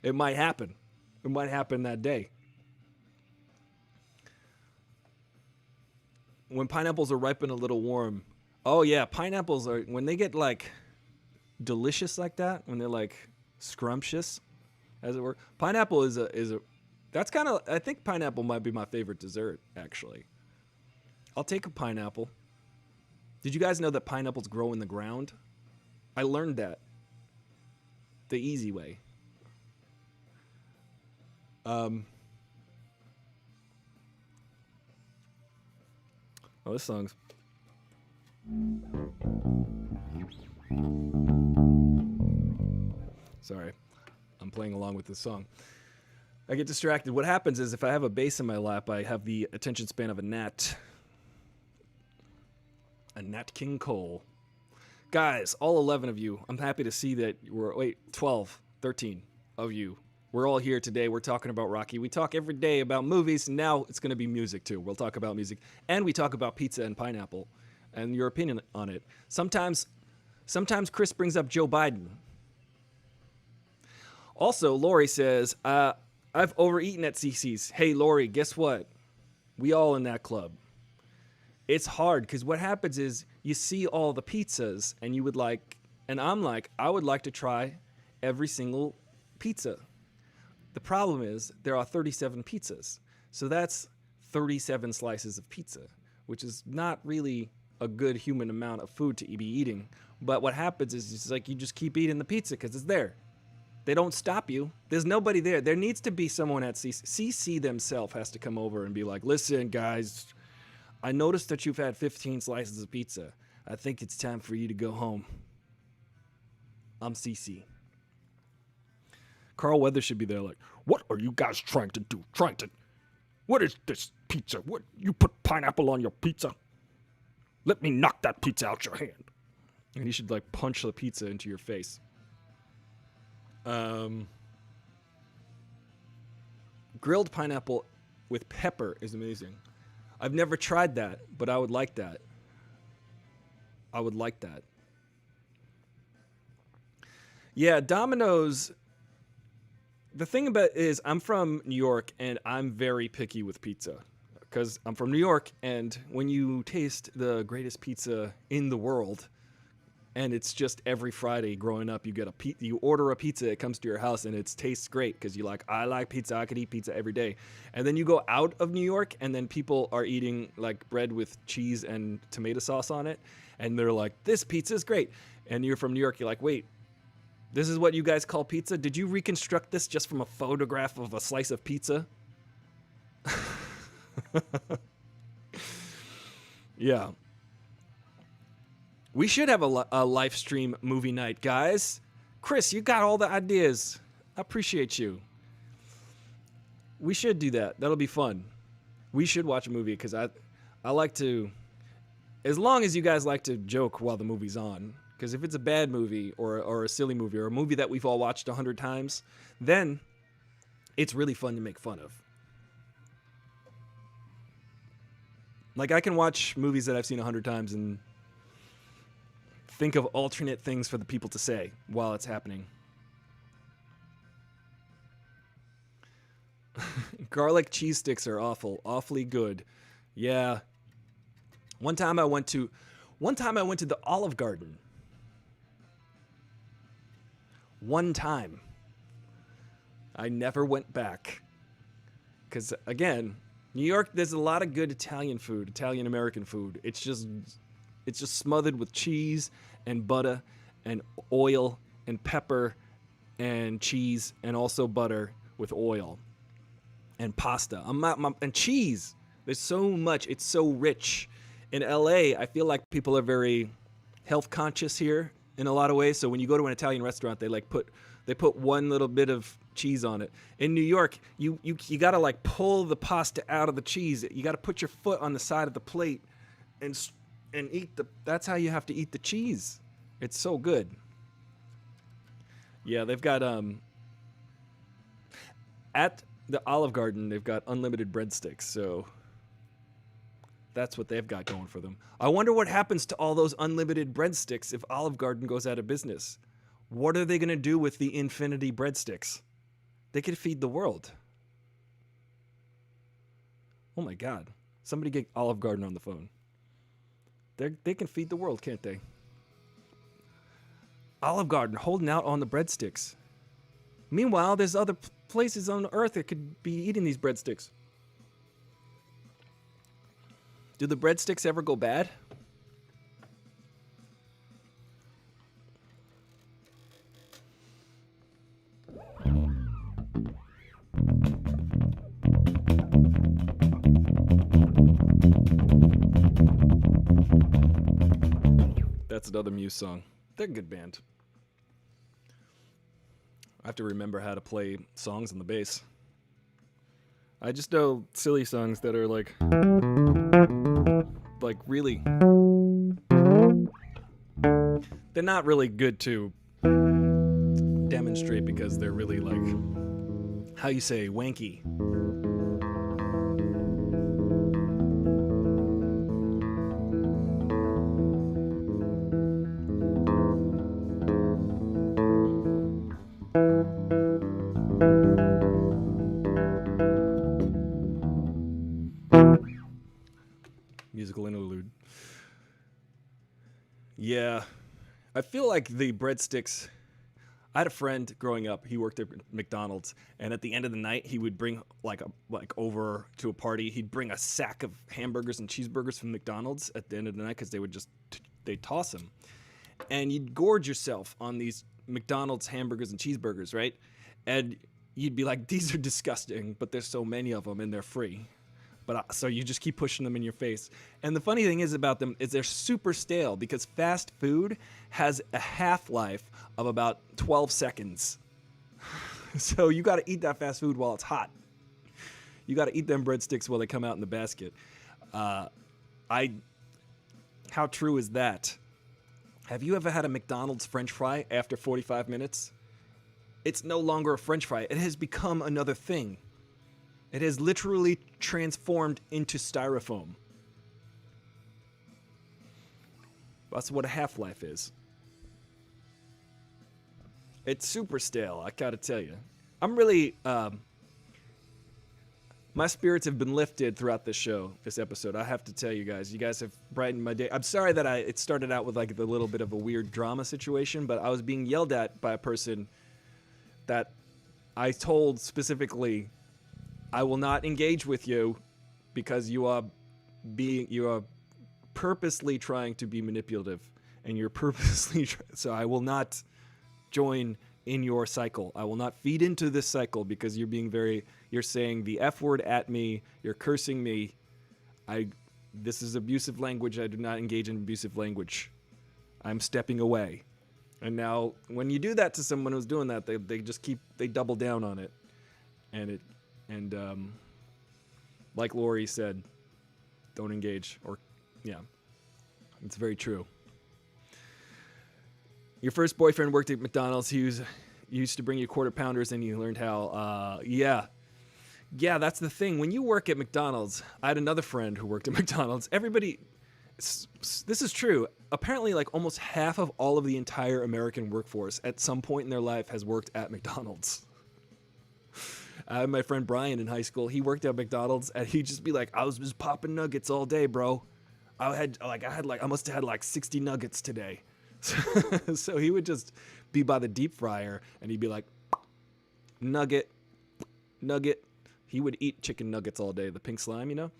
It might happen. It might happen that day. When pineapples are ripe and a little warm. Oh yeah, pineapples are, when they get like delicious like that, when they're like scrumptious, as it were. Pineapple is a that's kind of, I think pineapple might be my favorite dessert, actually. I'll take a pineapple. Did you guys know that pineapples grow in the ground? I learned that the easy way. Oh, this song's... Sorry, I'm playing along with this song. I get distracted. What happens is if I have a bass in my lap, I have the attention span of a gnat. A Nat King Cole. Guys, all 11 of you, I'm happy to see that we're, 12, 13 of you. We're all here today. We're talking about Rocky. We talk every day about movies, and now it's going to be music too. We'll talk about music. And we talk about pizza and pineapple and your opinion on it. Sometimes Chris brings up Joe Biden. Also, Lori says, I've overeaten at Cece's. Hey, Lori, guess what? We all in that club. It's hard because what happens is you see all the pizzas and you would like, and I'm like, I would like to try every single pizza. The problem is there are 37 pizzas. So that's 37 slices of pizza, which is not really a good human amount of food to be eating. But what happens is it's like you just keep eating the pizza because it's there. They don't stop you. There's nobody there. There needs to be someone at CC. CC themselves has to come over and be like, listen, guys, I noticed that you've had 15 slices of pizza. I think it's time for you to go home. I'm CC. Carl Weathers should be there like, what are you guys trying to do? What is this pizza? What, you put pineapple on your pizza? Let me knock that pizza out your hand. And he should like punch the pizza into your face. Grilled pineapple with pepper is amazing. I've never tried that, but I would like that. I would like that. Yeah, Domino's. The thing about it is I'm from New York and I'm very picky with pizza because I'm from New York, and when you taste the greatest pizza in the world, and it's just every Friday growing up, you order a pizza, it comes to your house, and it tastes great because you like, I like pizza, I could eat pizza every day. And then you go out of New York, and then people are eating like bread with cheese and tomato sauce on it, and they're like, this pizza is great. And you're from New York, you're like, wait, this is what you guys call pizza? Did you reconstruct this just from a photograph of a slice of pizza? Yeah. We should have a live stream movie night, guys. Chris, you got all the ideas. I appreciate you. We should do that. That'll be fun. We should watch a movie because I like to, as long as you guys like to joke while the movie's on. Because if it's a bad movie or a silly movie or a movie that we've all watched 100 times, then it's really fun to make fun of. Like, I can watch movies that I've seen 100 times and think of alternate things for the people to say while it's happening. Garlic cheese sticks are awfully good. Yeah. One time I went to the Olive Garden. One time. I never went back. Because, again, New York, there's a lot of good Italian food, Italian-American food. It's just smothered with cheese and butter and oil and pepper and cheese and also butter with oil and pasta. And cheese. There's so much. It's so rich. In LA, I feel like people are very health conscious here in a lot of ways. So when you go to an Italian restaurant, they put one little bit of cheese on it. In New York, you gotta like pull the pasta out of the cheese. You gotta put your foot on the side of the plate and eat that's how you have to eat the cheese. It's so good. Yeah, they've got at the Olive Garden, they've got unlimited breadsticks, so that's what they've got going for them. I wonder what happens to all those unlimited breadsticks if Olive Garden goes out of business. What are they going to do with the infinity breadsticks? They could feed the world. Oh my God. Somebody get Olive Garden on the phone. They can feed the world, can't they? Olive Garden holding out on the breadsticks. Meanwhile, there's other places on Earth that could be eating these breadsticks. Do the breadsticks ever go bad? That's another Muse song. They're a good band. I have to remember how to play songs on the bass. I just know silly songs that are like really, they're not really good to demonstrate because they're really like, how you say, wanky. Musical interlude. Yeah, I feel like the breadsticks. I had a friend growing up. He worked at McDonald's, and at the end of the night, he would bring like over to a party. He'd bring a sack of hamburgers and cheeseburgers from McDonald's at the end of the night because they would they'd toss them, and you'd gorge yourself on these McDonald's hamburgers and cheeseburgers, right? And you'd be like, these are disgusting, but there's so many of them and they're free. But so you just keep pushing them in your face. And the funny thing is about them is they're super stale because fast food has a half-life of about 12 seconds. So you got to eat that fast food while it's hot. You got to eat them breadsticks while they come out in the basket. How true is that? Have you ever had a McDonald's French fry after 45 minutes? It's no longer a French fry. It has become another thing. It has literally transformed into styrofoam. That's what a half-life is. It's super stale, I gotta tell you. I'm really, my spirits have been lifted throughout this show, this episode. I have to tell you guys have brightened my day. I'm sorry that it started out with like a little bit of a weird drama situation, but I was being yelled at by a person that I told specifically, I will not engage with you because you are purposely trying to be manipulative, and you're purposely so I will not join in your cycle. I will not feed into this cycle because you're saying the F word at me, you're cursing me. This is abusive language. I do not engage in abusive language. I'm stepping away. And now when you do that to someone who's doing that, they just they double down on it. And like Lori said, don't engage. Or, yeah, it's very true. Your first boyfriend worked at McDonald's. He used to bring you quarter pounders, and you learned how. Yeah, that's the thing. When you work at McDonald's, I had another friend who worked at McDonald's. Everybody, this is true. Apparently, like almost half of all of the entire American workforce at some point in their life has worked at McDonald's. My friend Brian in high school, he worked at McDonald's, and he'd just be like, I was just popping nuggets all day, bro. I must have had like 60 nuggets today. So he would just be by the deep fryer, and he'd be like, nugget. He would eat chicken nuggets all day, the pink slime, you know?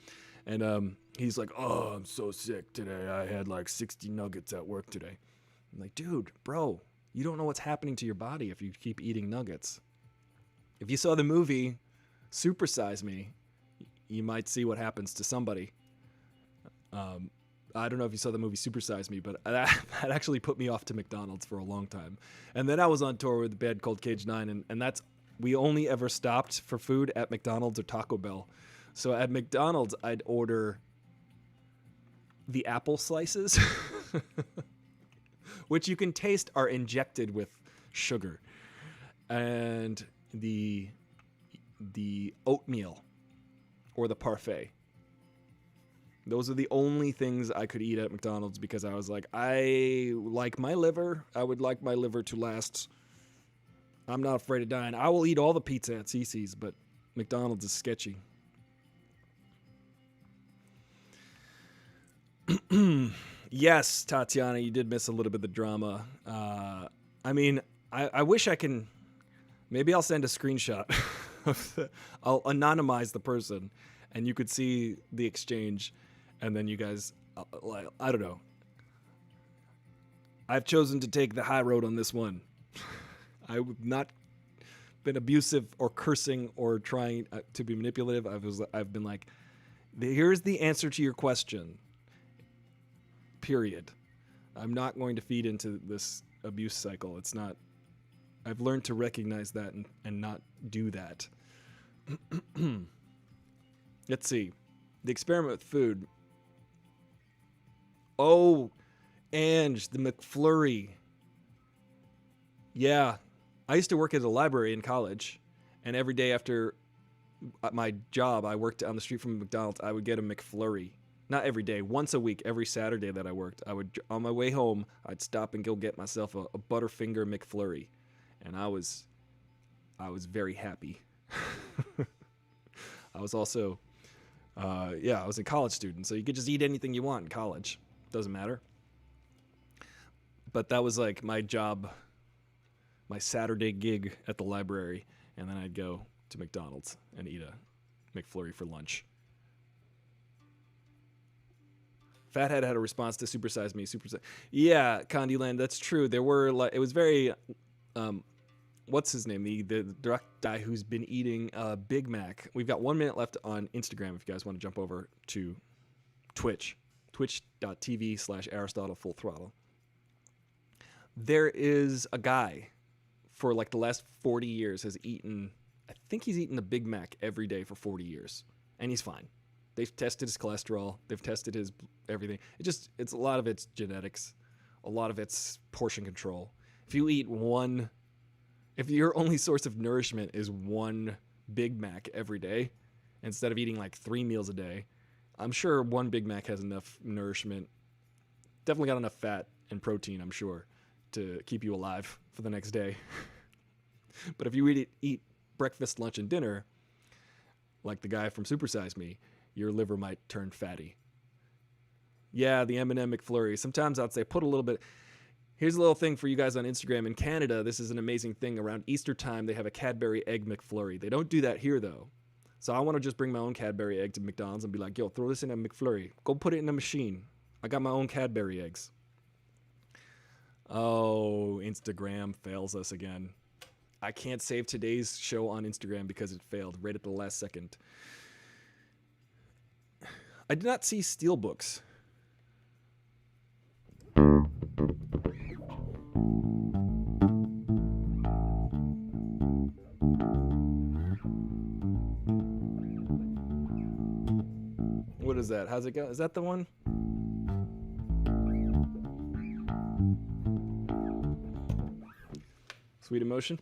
And he's like, oh, I'm so sick today. I had like 60 nuggets at work today. I'm like, dude, bro, you don't know what's happening to your body if you keep eating nuggets. If you saw the movie Super Size Me, you might see what happens to somebody. I don't know if you saw the movie Super Size Me, but that actually put me off to McDonald's for a long time. And then I was on tour with a band called Cage 9, and we only ever stopped for food at McDonald's or Taco Bell. So at McDonald's, I'd order the apple slices, which you can taste are injected with sugar, and the oatmeal or the parfait. Those are the only things I could eat at McDonald's because I was like, I like my liver. I would like my liver to last. I'm not afraid of dying. I will eat all the pizza at CC's, but McDonald's is sketchy. Yes, Tatiana, you did miss a little bit of the drama. I mean, I wish I can. Maybe I'll send a screenshot. I'll anonymize the person, and you could see the exchange. And then you guys, I don't know. I've chosen to take the high road on this one. I've not been abusive or cursing or trying to be manipulative. I've been like, here's the answer to your question. Period. I'm not going to feed into this abuse cycle. It's not. I've learned to recognize that and not do that. Let's see. The experiment with food. Oh, Ange, the McFlurry. Yeah. I used to work at a library in college, and every day after my job, I worked on the street from McDonald's, I would get a McFlurry. Not every day, once a week, every Saturday that I worked. On my way home, I'd stop and go get myself a Butterfinger McFlurry, and I was very happy. I was also, I was a college student, so you could just eat anything you want in college. Doesn't matter. But that was like my job, my Saturday gig at the library, and then I'd go to McDonald's and eat a McFlurry for lunch. Fathead had a response to Supersize Me. Yeah, Candyland, that's true. There were it was very, what's his name? The direct guy who's been eating Big Mac. We've got 1 minute left on Instagram if you guys want to jump over to Twitch. Twitch.tv/Aristotle Full Throttle. There is a guy for like the last 40 years has eaten, I think he's eaten a Big Mac every day for 40 years. And he's fine. They've tested his cholesterol. They've tested his everything. It's a lot of it's genetics. A lot of it's portion control. If you eat if your only source of nourishment is one Big Mac every day, instead of eating like 3 meals a day, I'm sure one Big Mac has enough nourishment. Definitely got enough fat and protein, I'm sure, to keep you alive for the next day. But if you eat breakfast, lunch, and dinner, like the guy from Supersize Me, your liver might turn fatty. Yeah, the M&M McFlurry. Sometimes I'd say put a little bit. Here's a little thing for you guys on Instagram. In Canada, this is an amazing thing. Around Easter time, they have a Cadbury Egg McFlurry. They don't do that here, though. So I want to just bring my own Cadbury egg to McDonald's and be like, yo, throw this in a McFlurry. Go put it in a machine. I got my own Cadbury eggs. Oh, Instagram fails us again. I can't save today's show on Instagram because it failed right at the last second. I did not see Steelbooks. is that? How's it go? Is that the one? Sweet emotion.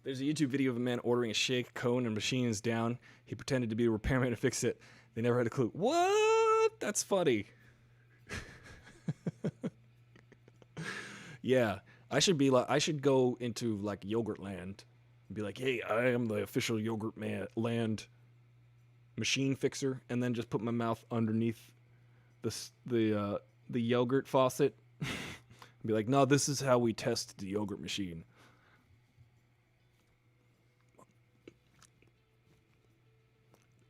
There's a YouTube video of a man ordering a shake cone and machine is down. He pretended to be a repairman to fix it. They never had a clue. What? That's funny. Yeah, I should go into like yogurt land and be like, hey, I am the official yogurt land machine fixer, and then just put my mouth underneath the yogurt faucet. Be like, no, this is how we test the yogurt machine.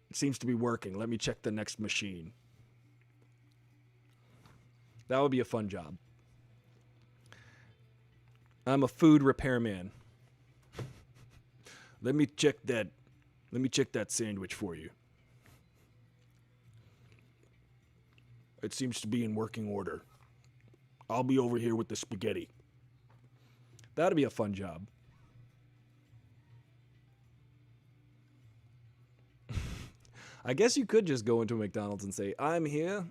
It seems to be working. Let me check the next machine. That would be a fun job. I'm a food repairman. Let me check that sandwich for you. It seems to be in working order. I'll be over here with the spaghetti. That'd be a fun job. I guess you could just go into a McDonald's and say, I'm here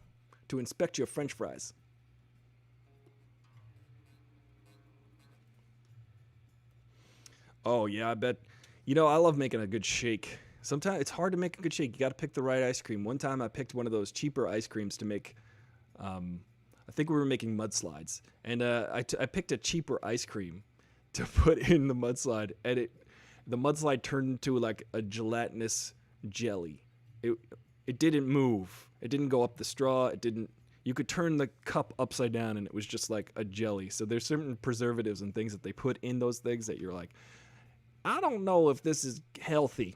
to inspect your French fries. Oh, yeah, I bet. You know, I love making a good shake. Sometimes it's hard to make a good shake. You got to pick the right ice cream. One time I picked one of those cheaper ice creams to make, I think we were making mudslides. And I picked a cheaper ice cream to put in the mudslide. And the mudslide turned into like a gelatinous jelly. It didn't move. It didn't go up the straw. It didn't. You could turn the cup upside down and it was just like a jelly. So there's certain preservatives and things that they put in those things that you're like, I don't know if this is healthy.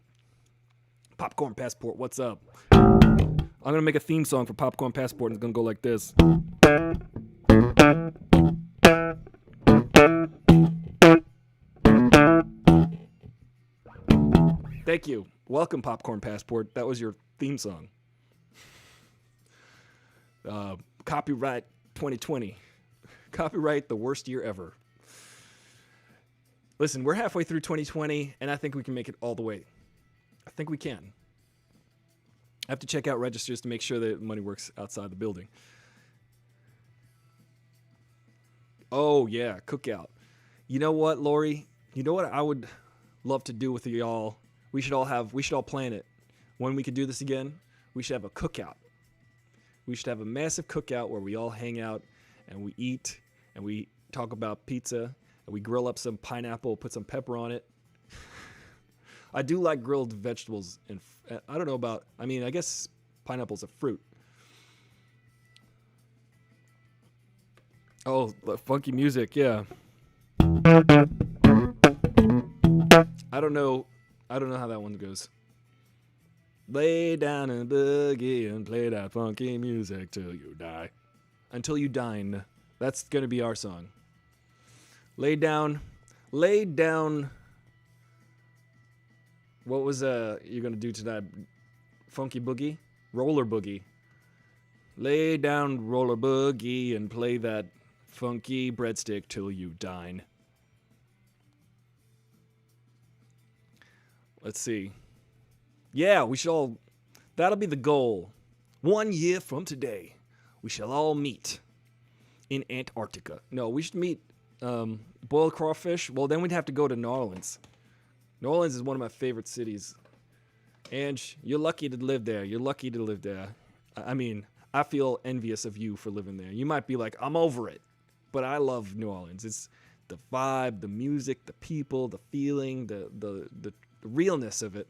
Popcorn Passport, what's up? I'm going to make a theme song for Popcorn Passport and it's going to go like this. Thank you. Welcome, Popcorn Passport. That was your theme song. Copyright 2020. Copyright the worst year ever. Listen, we're halfway through 2020, and I think we can make it all the way. I think we can. I have to check out registers to make sure that money works outside the building. Oh, yeah, cookout. You know what, Lori? You know what I would love to do with y'all? We should all plan it. When we could do this again, we should have a cookout. We should have a massive cookout where we all hang out and we eat and we talk about pizza and we grill up some pineapple, put some pepper on it. I do like grilled vegetables, and I don't know about, I mean, I guess pineapple's a fruit. Oh, the funky music, yeah. I don't know how that one goes. Lay down and boogie and play that funky music till you die. Until you dine. That's going to be our song. Lay down. What was you going to do to that funky boogie? Roller boogie. Lay down, roller boogie, and play that funky breadstick till you dine. Let's see. Yeah, we should all... That'll be the goal. 1 year from today, we shall all meet in Antarctica. No, we should meet boiled crawfish. Well, then we'd have to go to New Orleans. New Orleans is one of my favorite cities. And you're lucky to live there. You're lucky to live there. I mean, I feel envious of you for living there. You might be like, I'm over it. But I love New Orleans. It's the vibe, the music, the people, the feeling, the realness of it.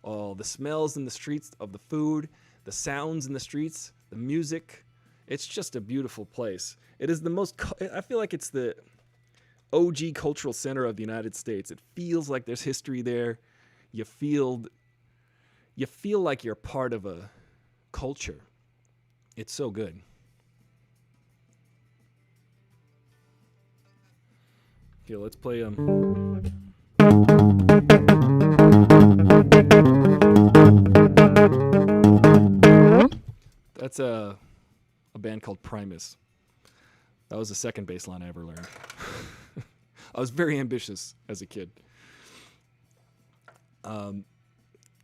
All the smells in the streets of the food, the sounds in the streets, the music. It's just a beautiful place. It is the most, I feel like it's the OG cultural center of the United States. It feels like there's history there. You feel like you're part of a culture. It's so good. Okay, let's play That's a band called Primus. That was the second bass line I ever learned. I was very ambitious as a kid.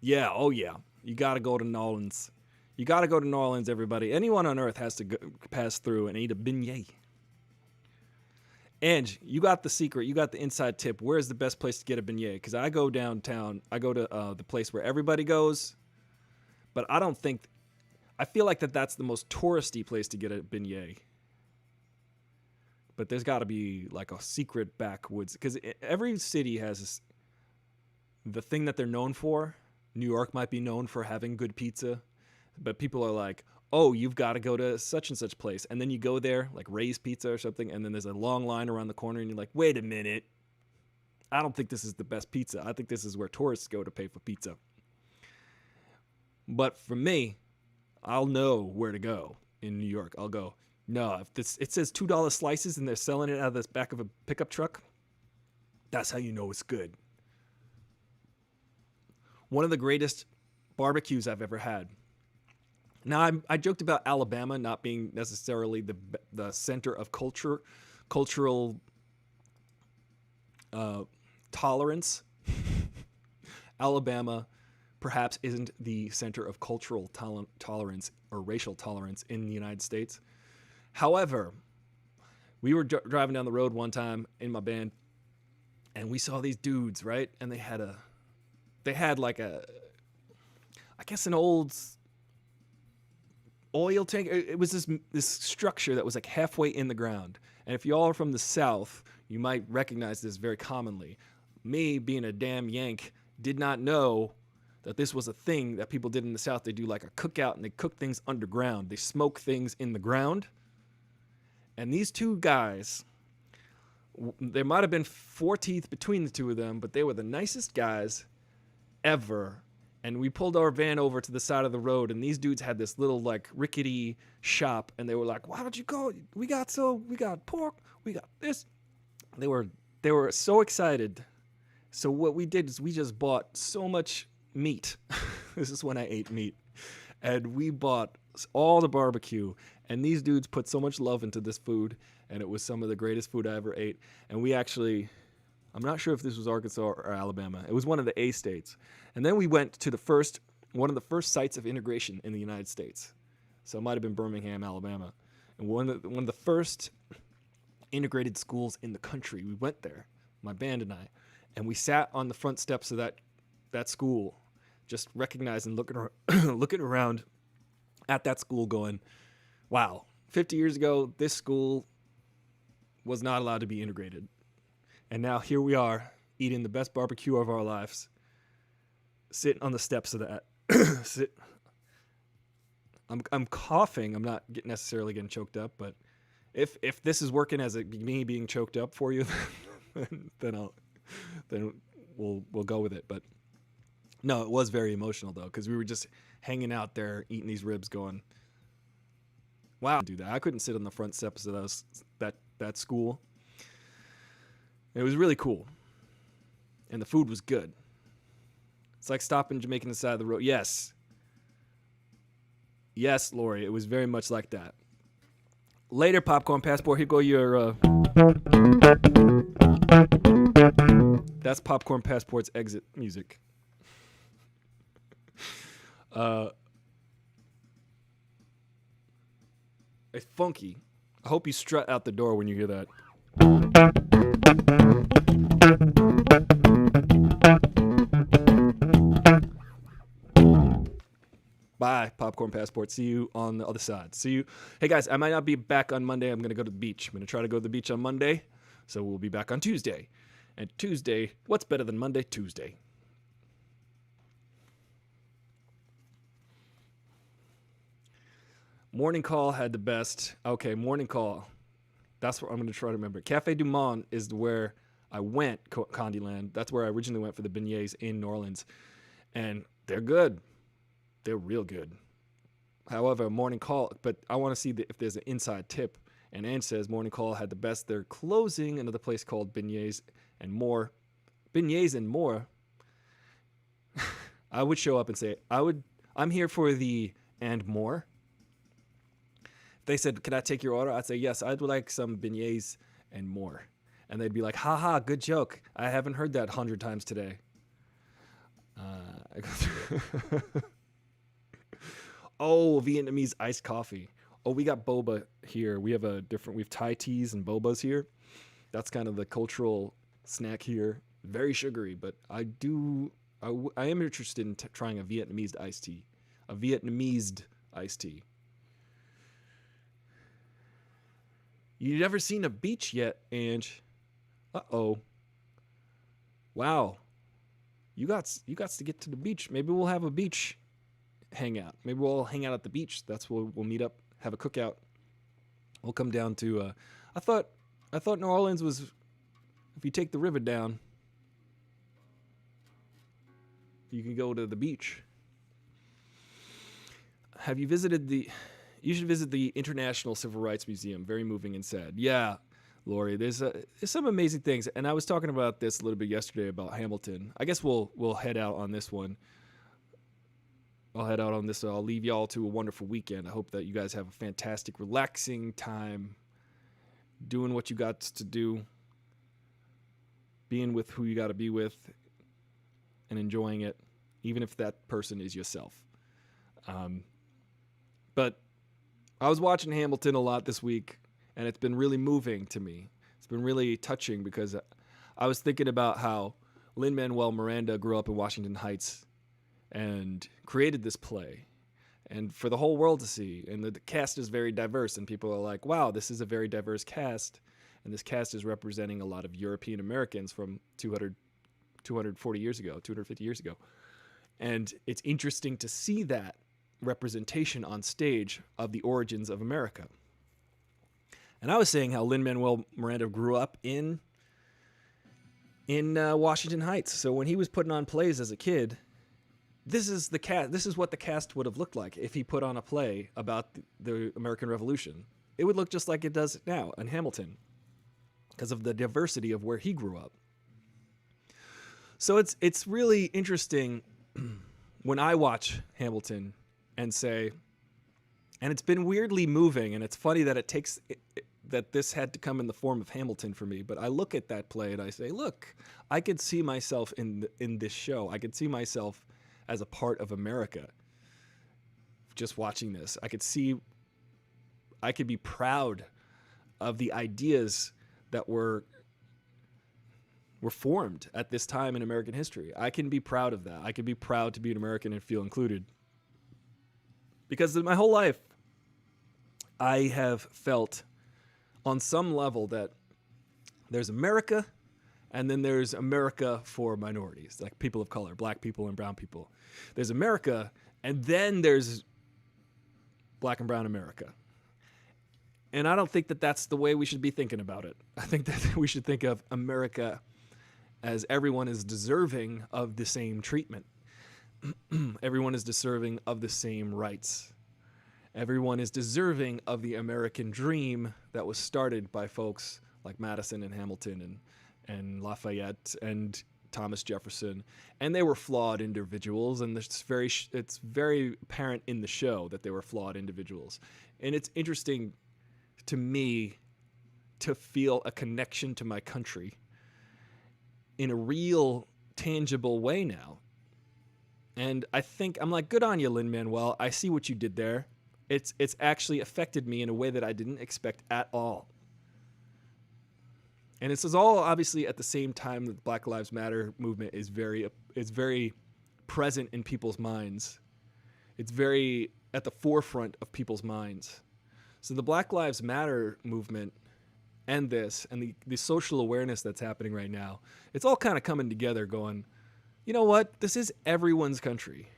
Yeah, oh yeah. You got to go to New Orleans. You got to go to New Orleans, everybody. Anyone on earth has to pass through and eat a beignet. And you got the secret. You got the inside tip. Where's the best place to get a beignet? Because I go downtown. I go to the place where everybody goes. But I don't think... I feel like that's the most touristy place to get a beignet. But there's got to be like a secret backwoods. Because every city has the thing that they're known for. New York might be known for having good pizza. But people are like, oh, you've got to go to such and such place. And then you go there, like Ray's Pizza or something, and then there's a long line around the corner, and you're like, wait a minute. I don't think this is the best pizza. I think this is where tourists go to pay for pizza. But for me, I'll know where to go in New York. I'll go, no, if it says $2 slices and they're selling it out of the back of a pickup truck, that's how you know it's good. One of the greatest barbecues I've ever had. Now, I joked about Alabama not being necessarily the center of cultural tolerance. Alabama perhaps isn't the center of cultural tolerance or racial tolerance in the United States. However, we were driving down the road one time in my band, and we saw these dudes, right? And they had like I guess an old oil tank. It was this structure that was like halfway in the ground. And if y'all are from the South, you might recognize this very commonly. Me, being a damn Yank, did not know that this was a thing that people did in the South. They do like a cookout, and they cook things underground. They smoke things in the ground. And these two guys, there might have been 4 teeth between the two of them, but they were the nicest guys ever. And we pulled our van over to the side of the road, and these dudes had this little like rickety shop, and they were like, why don't you go? We got pork, we got this. They were so excited. So what we did is we just bought so much meat. This is when I ate meat. And we bought all the barbecue, and these dudes put so much love into this food, and it was some of the greatest food I ever ate. And we actually, I'm not sure if this was Arkansas or Alabama. It was one of the A states. And then we went to one of the first sites of integration in the United States. So it might have been Birmingham, Alabama. And one of the first integrated schools in the country. We went there, my band and I, and we sat on the front steps of that school, just recognizing, looking around at that school going, wow, 50 years ago, this school was not allowed to be integrated. And now here we are, eating the best barbecue of our lives, sitting on the steps of that. I'm coughing. I'm not necessarily getting choked up, but if this is working as me being choked up for you, then we'll go with it. But no, it was very emotional though, because we were just hanging out there eating these ribs, going, "Wow, do that." I couldn't sit on the front steps of that school. It was really cool, and the food was good. It's like stopping Jamaican on the side of the road. Yes, Lori, it was very much like that. Later, Popcorn Passport. Here go your. That's Popcorn Passport's exit music. It's funky. I hope you strut out the door when you hear that. Bye, Popcorn Passport. See you on the other side. See you. Hey, guys, I might not be back on Monday. I'm going to go to the beach. I'm going to try to go to the beach on Monday. So we'll be back on Tuesday. And Tuesday, what's better than Monday? Tuesday. Morning Call had the best. Okay, Morning Call. That's what I'm going to try to remember. Cafe Du Monde is where I went, Candyland. That's where I originally went for the beignets in New Orleans. And they're good. They're real good. However, Morning Call, but I want to see if there's an inside tip. And Ann says Morning Call had the best. They're closing another place called Beignets and More. Beignets and More. I would show up and say, I'm here for the and more. If they said, can I take your order? I'd say, yes, I'd like some beignets and more. And they'd be like, haha, good joke. I haven't heard that 100 times today. Oh, Vietnamese iced coffee. Oh, we got boba here. We have Thai teas and bobas here. That's kind of the cultural snack here. Very sugary, but I am interested in trying a Vietnamese iced tea. A Vietnamese iced tea. You never seen a beach yet, Ange? Uh-oh. Wow. You got to get to the beach. Maybe we'll have a beach hangout. Maybe we'll all hang out at the beach. That's where we'll meet up, have a cookout. We'll come down to I thought New Orleans was, if you take the river down, you can go to the beach. Have you visited you should visit the International Civil Rights Museum. Very moving and sad. Yeah, Lori, there's some amazing things. And I was talking about this a little bit yesterday about Hamilton. I guess we'll head out on this one. I'll head out on this. I'll leave y'all to a wonderful weekend. I hope that you guys have a fantastic, relaxing time doing what you got to do, being with who you got to be with, and enjoying it, even if that person is yourself. But I was watching Hamilton a lot this week, and it's been really moving to me. It's been really touching because I was thinking about how Lin-Manuel Miranda grew up in Washington Heights and created this play, and for the whole world to see. And the cast is very diverse, and people are like, wow, this is a very diverse cast. And this cast is representing a lot of European Americans from 240 years ago, 250 years ago. And it's interesting to see that representation on stage of the origins of America. And I was saying how Lin-Manuel Miranda grew up in Washington Heights. So when he was putting on plays as a kid, this is what the cast would have looked like if he put on a play about the American Revolution. It would look just like it does now in Hamilton because of the diversity of where he grew up. So it's really interesting when I watch Hamilton and say, and it's been weirdly moving, and it's funny that that this had to come in the form of Hamilton for me, but I look at that play and I say, look, I could see myself in this show. I could see myself as a part of America. Just watching this, I could be proud of the ideas that were formed at this time in American history. I can be proud of that. I can be proud to be an American and feel included. Because my whole life, I have felt on some level that there's America, and then there's America for minorities, like people of color, black people and brown people. There's America, and then there's black and brown America. And I don't think that that's the way we should be thinking about it. I think that we should think of America as everyone is deserving of the same treatment. Everyone is deserving of the same rights. Everyone is deserving of the American dream that was started by folks like Madison and Hamilton and Lafayette and Thomas Jefferson. And they were flawed individuals, and it's very apparent in the show that they were flawed individuals. And it's interesting to me to feel a connection to my country in a real, tangible way now. And I think, I'm like, good on you, Lin-Manuel. I see what you did there. It's actually affected me in a way that I didn't expect at all. And this is all obviously at the same time that the Black Lives Matter movement is very present in people's minds. It's very at the forefront of people's minds. So the Black Lives Matter movement and the social awareness that's happening right now, it's all kind of coming together going, you know what? This is everyone's country.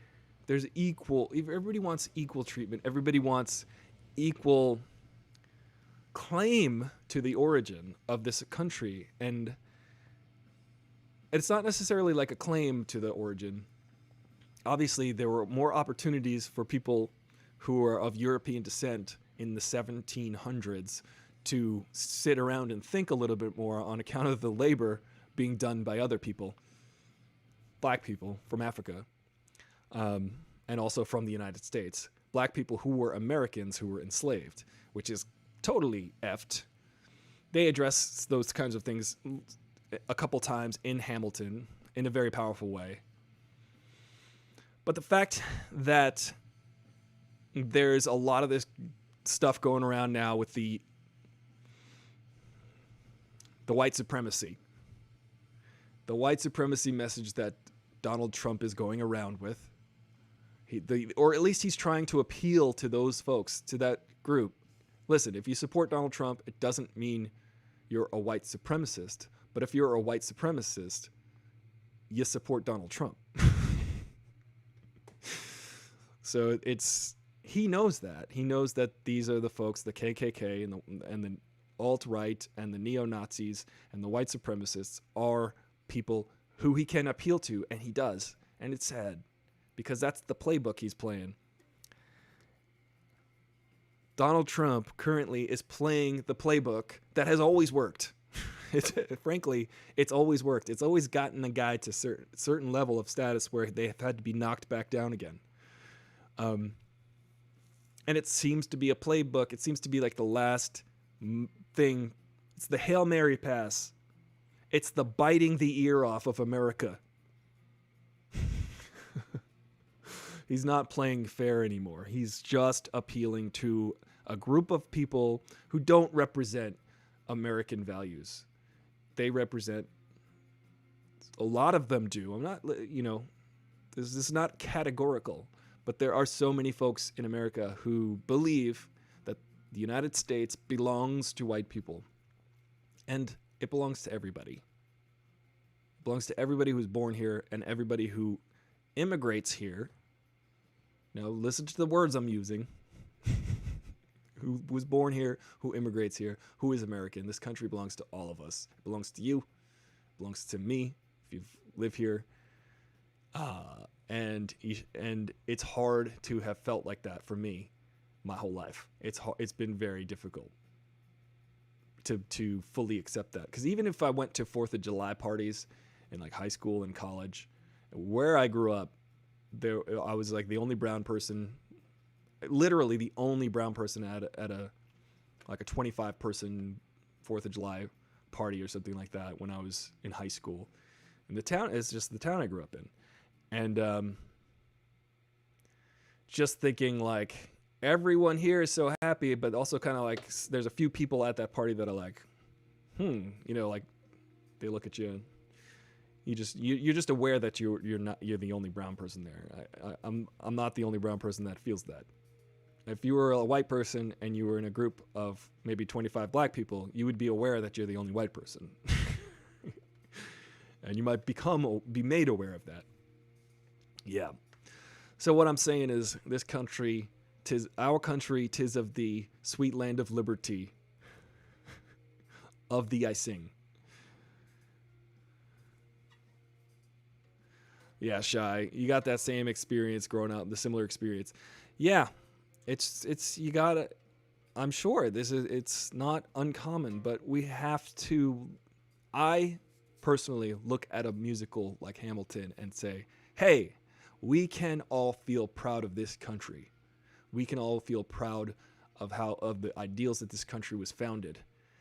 Everybody wants equal treatment. Everybody wants equal claim to the origin of this country. And it's not necessarily like a claim to the origin. Obviously, there were more opportunities for people who are of European descent in the 1700s to sit around and think a little bit more on account of the labor being done by other people, black people from Africa, and also from the United States. Black people who were Americans who were enslaved, which is totally effed. They address those kinds of things a couple times in Hamilton in a very powerful way. But the fact that there's a lot of this stuff going around now with the white supremacy. The white supremacy message that Donald Trump is going around with. Or at least he's trying to appeal to those folks, to that group. Listen, if you support Donald Trump, it doesn't mean you're a white supremacist. But if you're a white supremacist, you support Donald Trump. So he knows that. He knows that these are the folks, the KKK and the alt-right and the neo-Nazis and the white supremacists are people who he can appeal to, and he does. And it's sad, because that's the playbook he's playing. Donald Trump currently is playing the playbook that has always worked. Frankly, it's always worked. It's always gotten a guy to certain level of status where they have had to be knocked back down again. And it seems to be a playbook. It seems to be like the last thing. It's the Hail Mary pass. It's the biting the ear off of America. He's not playing fair anymore. He's just appealing to a group of people who don't represent American values. They represent, a lot of them do. I'm not, this is not categorical, but there are so many folks in America who believe that the United States belongs to white people. And it belongs to everybody. It belongs to everybody who's born here and everybody who immigrates here. Now, listen to the words I'm using. Who was born here, who immigrates here, who is American. This country belongs to all of us. It belongs to you. It belongs to me if you live here. And it's hard to have felt like that for me my whole life. It's been very difficult to fully accept that. Because even if I went to 4th of July parties in like high school and college, where I grew up, I was like the only brown person, literally the only brown person at a 25 person 4th of July party or something like that when I was in high school. And the town is just the town I grew up in. And just thinking like everyone here is so happy, but also kind of like there's a few people at that party that are like, like they look at you and you're just aware that you're the only brown person there. I'm not the only brown person that feels that. If you were a white person and you were in a group of maybe 25 black people, you would be aware that you're the only white person. And you might be made aware of that. Yeah. So what I'm saying is this country, 'tis our country, 'tis of the sweet land of liberty. Of thee I sing. Yeah, Shy, you got that same experience growing up, the similar experience. Yeah, it's you gotta, I'm sure it's not uncommon, but we have to, I personally look at a musical like Hamilton and say, hey, we can all feel proud of this country. We can all feel proud of the ideals that this country was founded.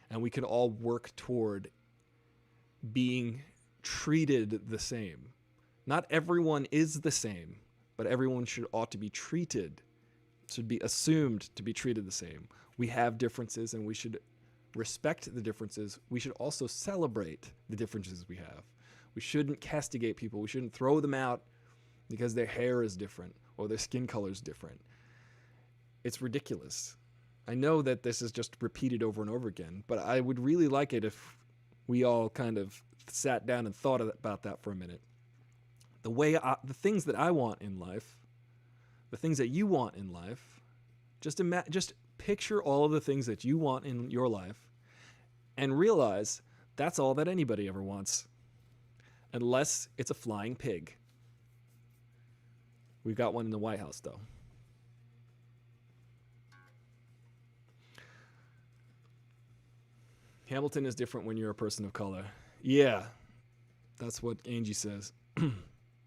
And we can all work toward being treated the same. Not everyone is the same, but everyone ought to be treated, should be assumed to be treated the same. We have differences and we should respect the differences. We should also celebrate the differences we have. We shouldn't castigate people. We shouldn't throw them out because their hair is different or their skin color is different. It's ridiculous. I know that this is just repeated over and over again, but I would really like it if we all kind of sat down and thought about that for a minute. The things that I want in life, the things that you want in life, just picture all of the things that you want in your life and realize that's all that anybody ever wants, unless it's a flying pig. We've got one in the White House, though. Hamilton is different when you're a person of color. Yeah, that's what Angie says.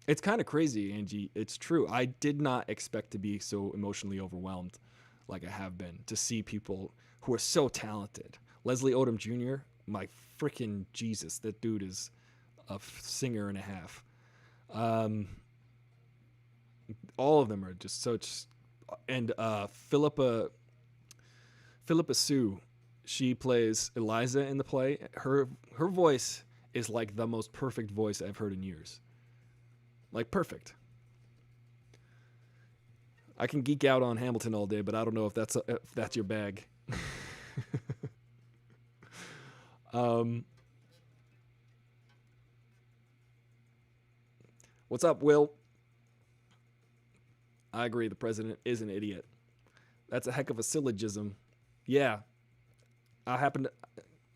It's kind of crazy, Angie. It's true. I did not expect to be so emotionally overwhelmed like I have been, to see people who are so talented. Leslie Odom Jr., my freaking Jesus, that dude is a singer and a half. All of them are just such Philippa Sue, she plays Eliza in the play. Her voice is like the most perfect voice I've heard in years. Like perfect. I can geek out on Hamilton all day, but I don't know if that's your bag. What's up, Will? I agree. The president is an idiot. That's a heck of a syllogism. Yeah, I happen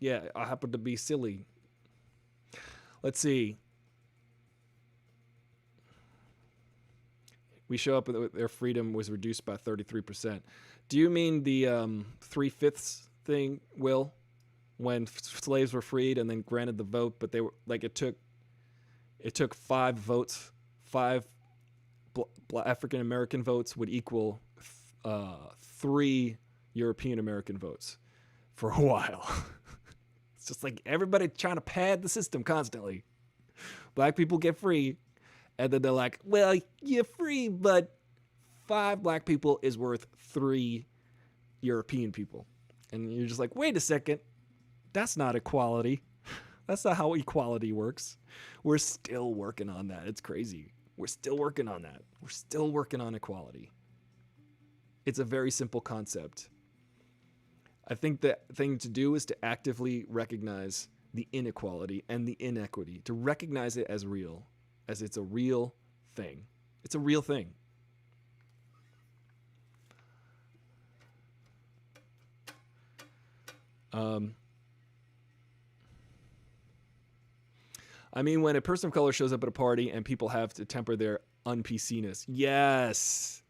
to be silly. Let's see. We show up with their freedom was reduced by 33%. Do you mean the 3/5 thing, Will? When slaves were freed and then granted the vote, but they were like it took 5 votes, 5 African American votes would equal 3 European American votes for a while. It's just like everybody trying to pad the system constantly. Black people get free, and then they're like, well, you're free, but 5 black people is worth 3 European people. And you're just like, wait a second, that's not equality. That's not how equality works. We're still working on that. It's crazy. We're still working on that. We're still working on equality. It's a very simple concept. I think the thing to do is to actively recognize the inequality and the inequity, to recognize it as real, as it's a real thing. It's a real thing. I mean, when a person of color shows up at a party and people have to temper their un-PC-ness. Yes,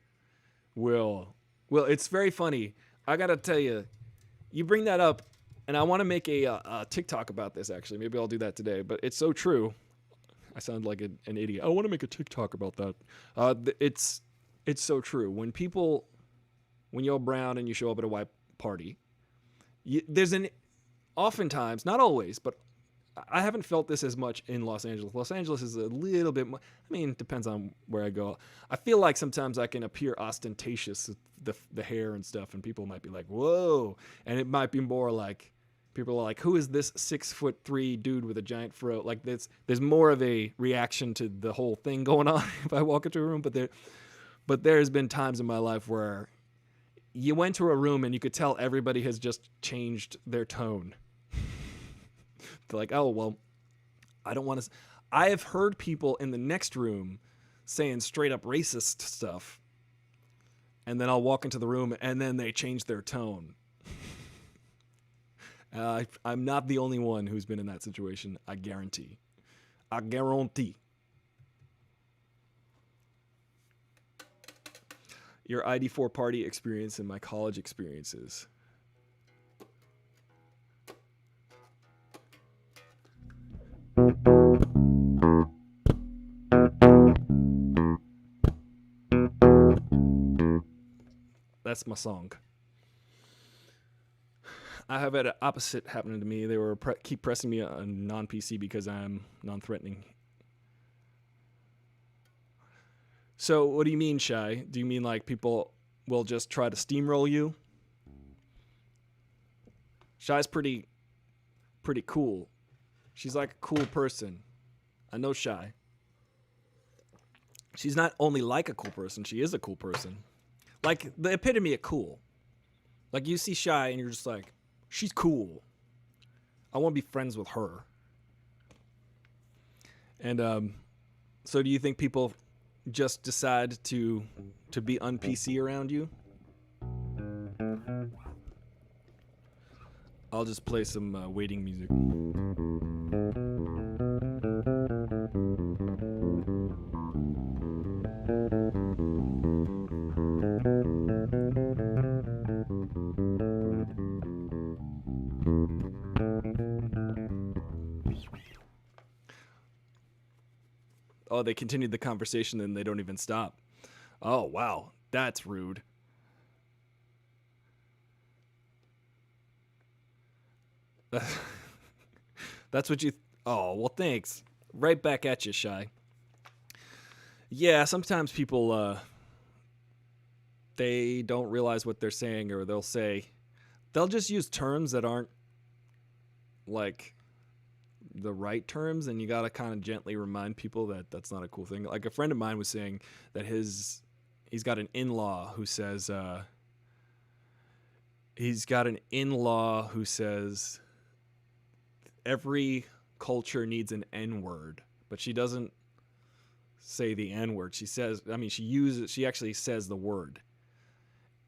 Will, it's very funny. I gotta tell you, you bring that up, and I want to make a TikTok about this, actually. Maybe I'll do that today, but it's so true. I sound like an idiot. I want to make a TikTok about that. It's so true. When you're brown and you show up at a white party, there's oftentimes, not always, but I haven't felt this as much in Los Angeles. Los Angeles is a little bit more, I mean, it depends on where I go. I feel like sometimes I can appear ostentatious with the hair and stuff, and people might be like, whoa. And it might be more like, people are like, who is this 6'3" dude with a giant fro? Like, there's more of a reaction to the whole thing going on if I walk into a room. But there's been times in my life where you went to a room and you could tell everybody has just changed their tone. They're like, oh, well, I don't want to. I have heard people in the next room saying straight up racist stuff. And then I'll walk into the room and then they change their tone. I'm not the only one who's been in that situation. I guarantee. Your ID4 party experience and my college experiences. That's my song. I have had an opposite happening to me. They were keep pressing me on non-PC because I'm non-threatening. So what do you mean, Shy? Do you mean like people will just try to steamroll you? Shy's pretty cool. She's like a cool person. I know Shy. She's not only like a cool person, she is a cool person. Like the epitome of cool. Like you see Shy and you're just like, she's cool. I want to be friends with her. And so do you think people just decide to be un-PC around you? I'll just play some waiting music. Oh, they continued the conversation and they don't even stop. Oh, wow. That's rude. That's what you... Oh, well, thanks. Right back at you, Shy. Yeah, sometimes people... they don't realize what they're saying, or they'll just use terms that aren't like the right terms, and you got to kind of gently remind people that that's not a cool thing. Like a friend of mine was saying that he's got an in-law who says every culture needs an N-word, but she doesn't say the N-word. She actually says the word.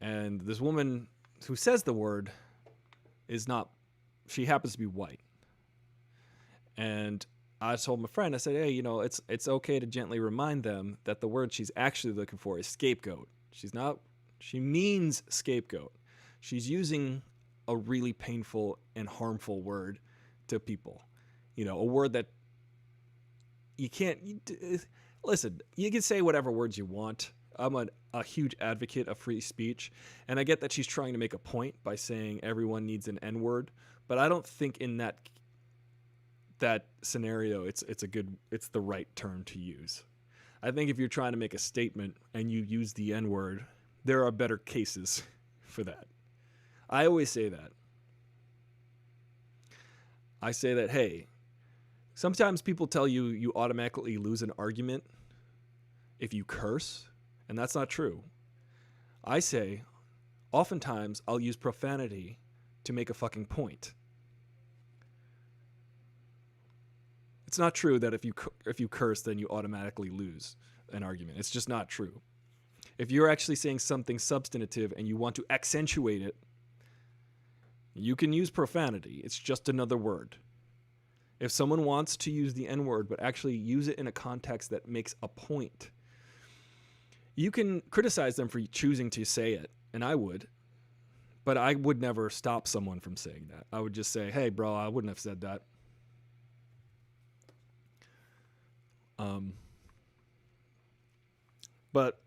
And this woman who says the word she happens to be white. And I told my friend, I said, hey, it's okay to gently remind them that the word she's actually looking for is scapegoat. She means scapegoat. She's using a really painful and harmful word to people. A word that you can't, listen, you can say whatever words you want. I'm a huge advocate of free speech, and I get that she's trying to make a point by saying everyone needs an N-word, but I don't think in that scenario it's the right term to use. I think if you're trying to make a statement and you use the N-word, there are better cases for that. I always say that. I say that, hey, sometimes people tell you automatically lose an argument if you curse, and that's not true. I say, oftentimes I'll use profanity to make a fucking point. It's not true that if you curse, then you automatically lose an argument. It's just not true. If you're actually saying something substantive and you want to accentuate it, you can use profanity. It's just another word. If someone wants to use the N-word but actually use it in a context that makes a point, you can criticize them for choosing to say it, and I would, but I would never stop someone from saying that. I would just say, hey, bro, I wouldn't have said that. But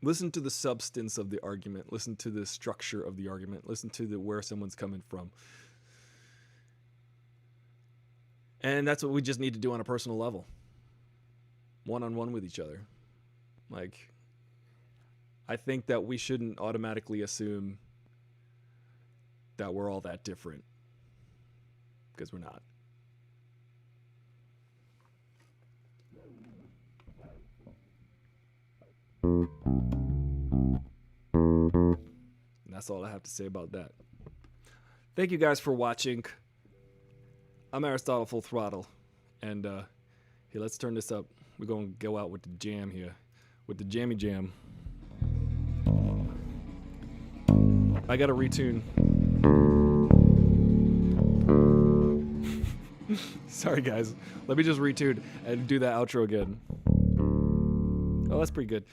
listen to the substance of the argument. Listen to the structure of the argument. Listen to where someone's coming from. And that's what we just need to do on a personal level. One-on-one with each other. Like, I think that we shouldn't automatically assume that we're all that different. Because we're not. And that's all I have to say about that. Thank you guys for watching. I'm Aristotle Full Throttle. And here, let's turn this up. We're going to go out with the jam here. With the jammy jam. I got to retune. Sorry, guys. Let me just retune and do that outro again. Oh, that's pretty good.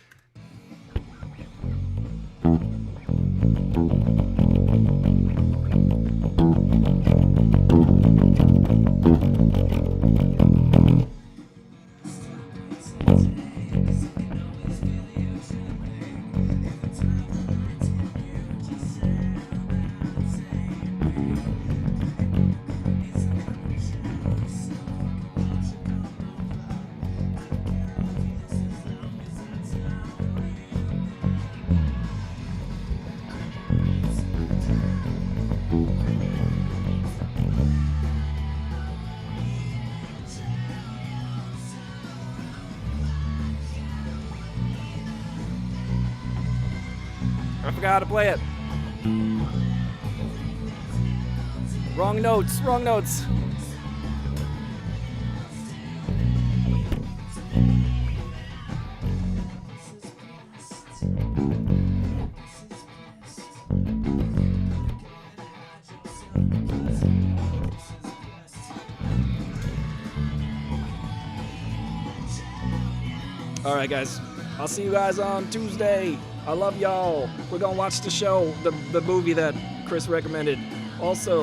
I forgot how to play it. Wrong notes, wrong notes. All right, guys. I'll see you guys on Tuesday. I love y'all. We're gonna watch the show, the movie that Chris recommended. Also,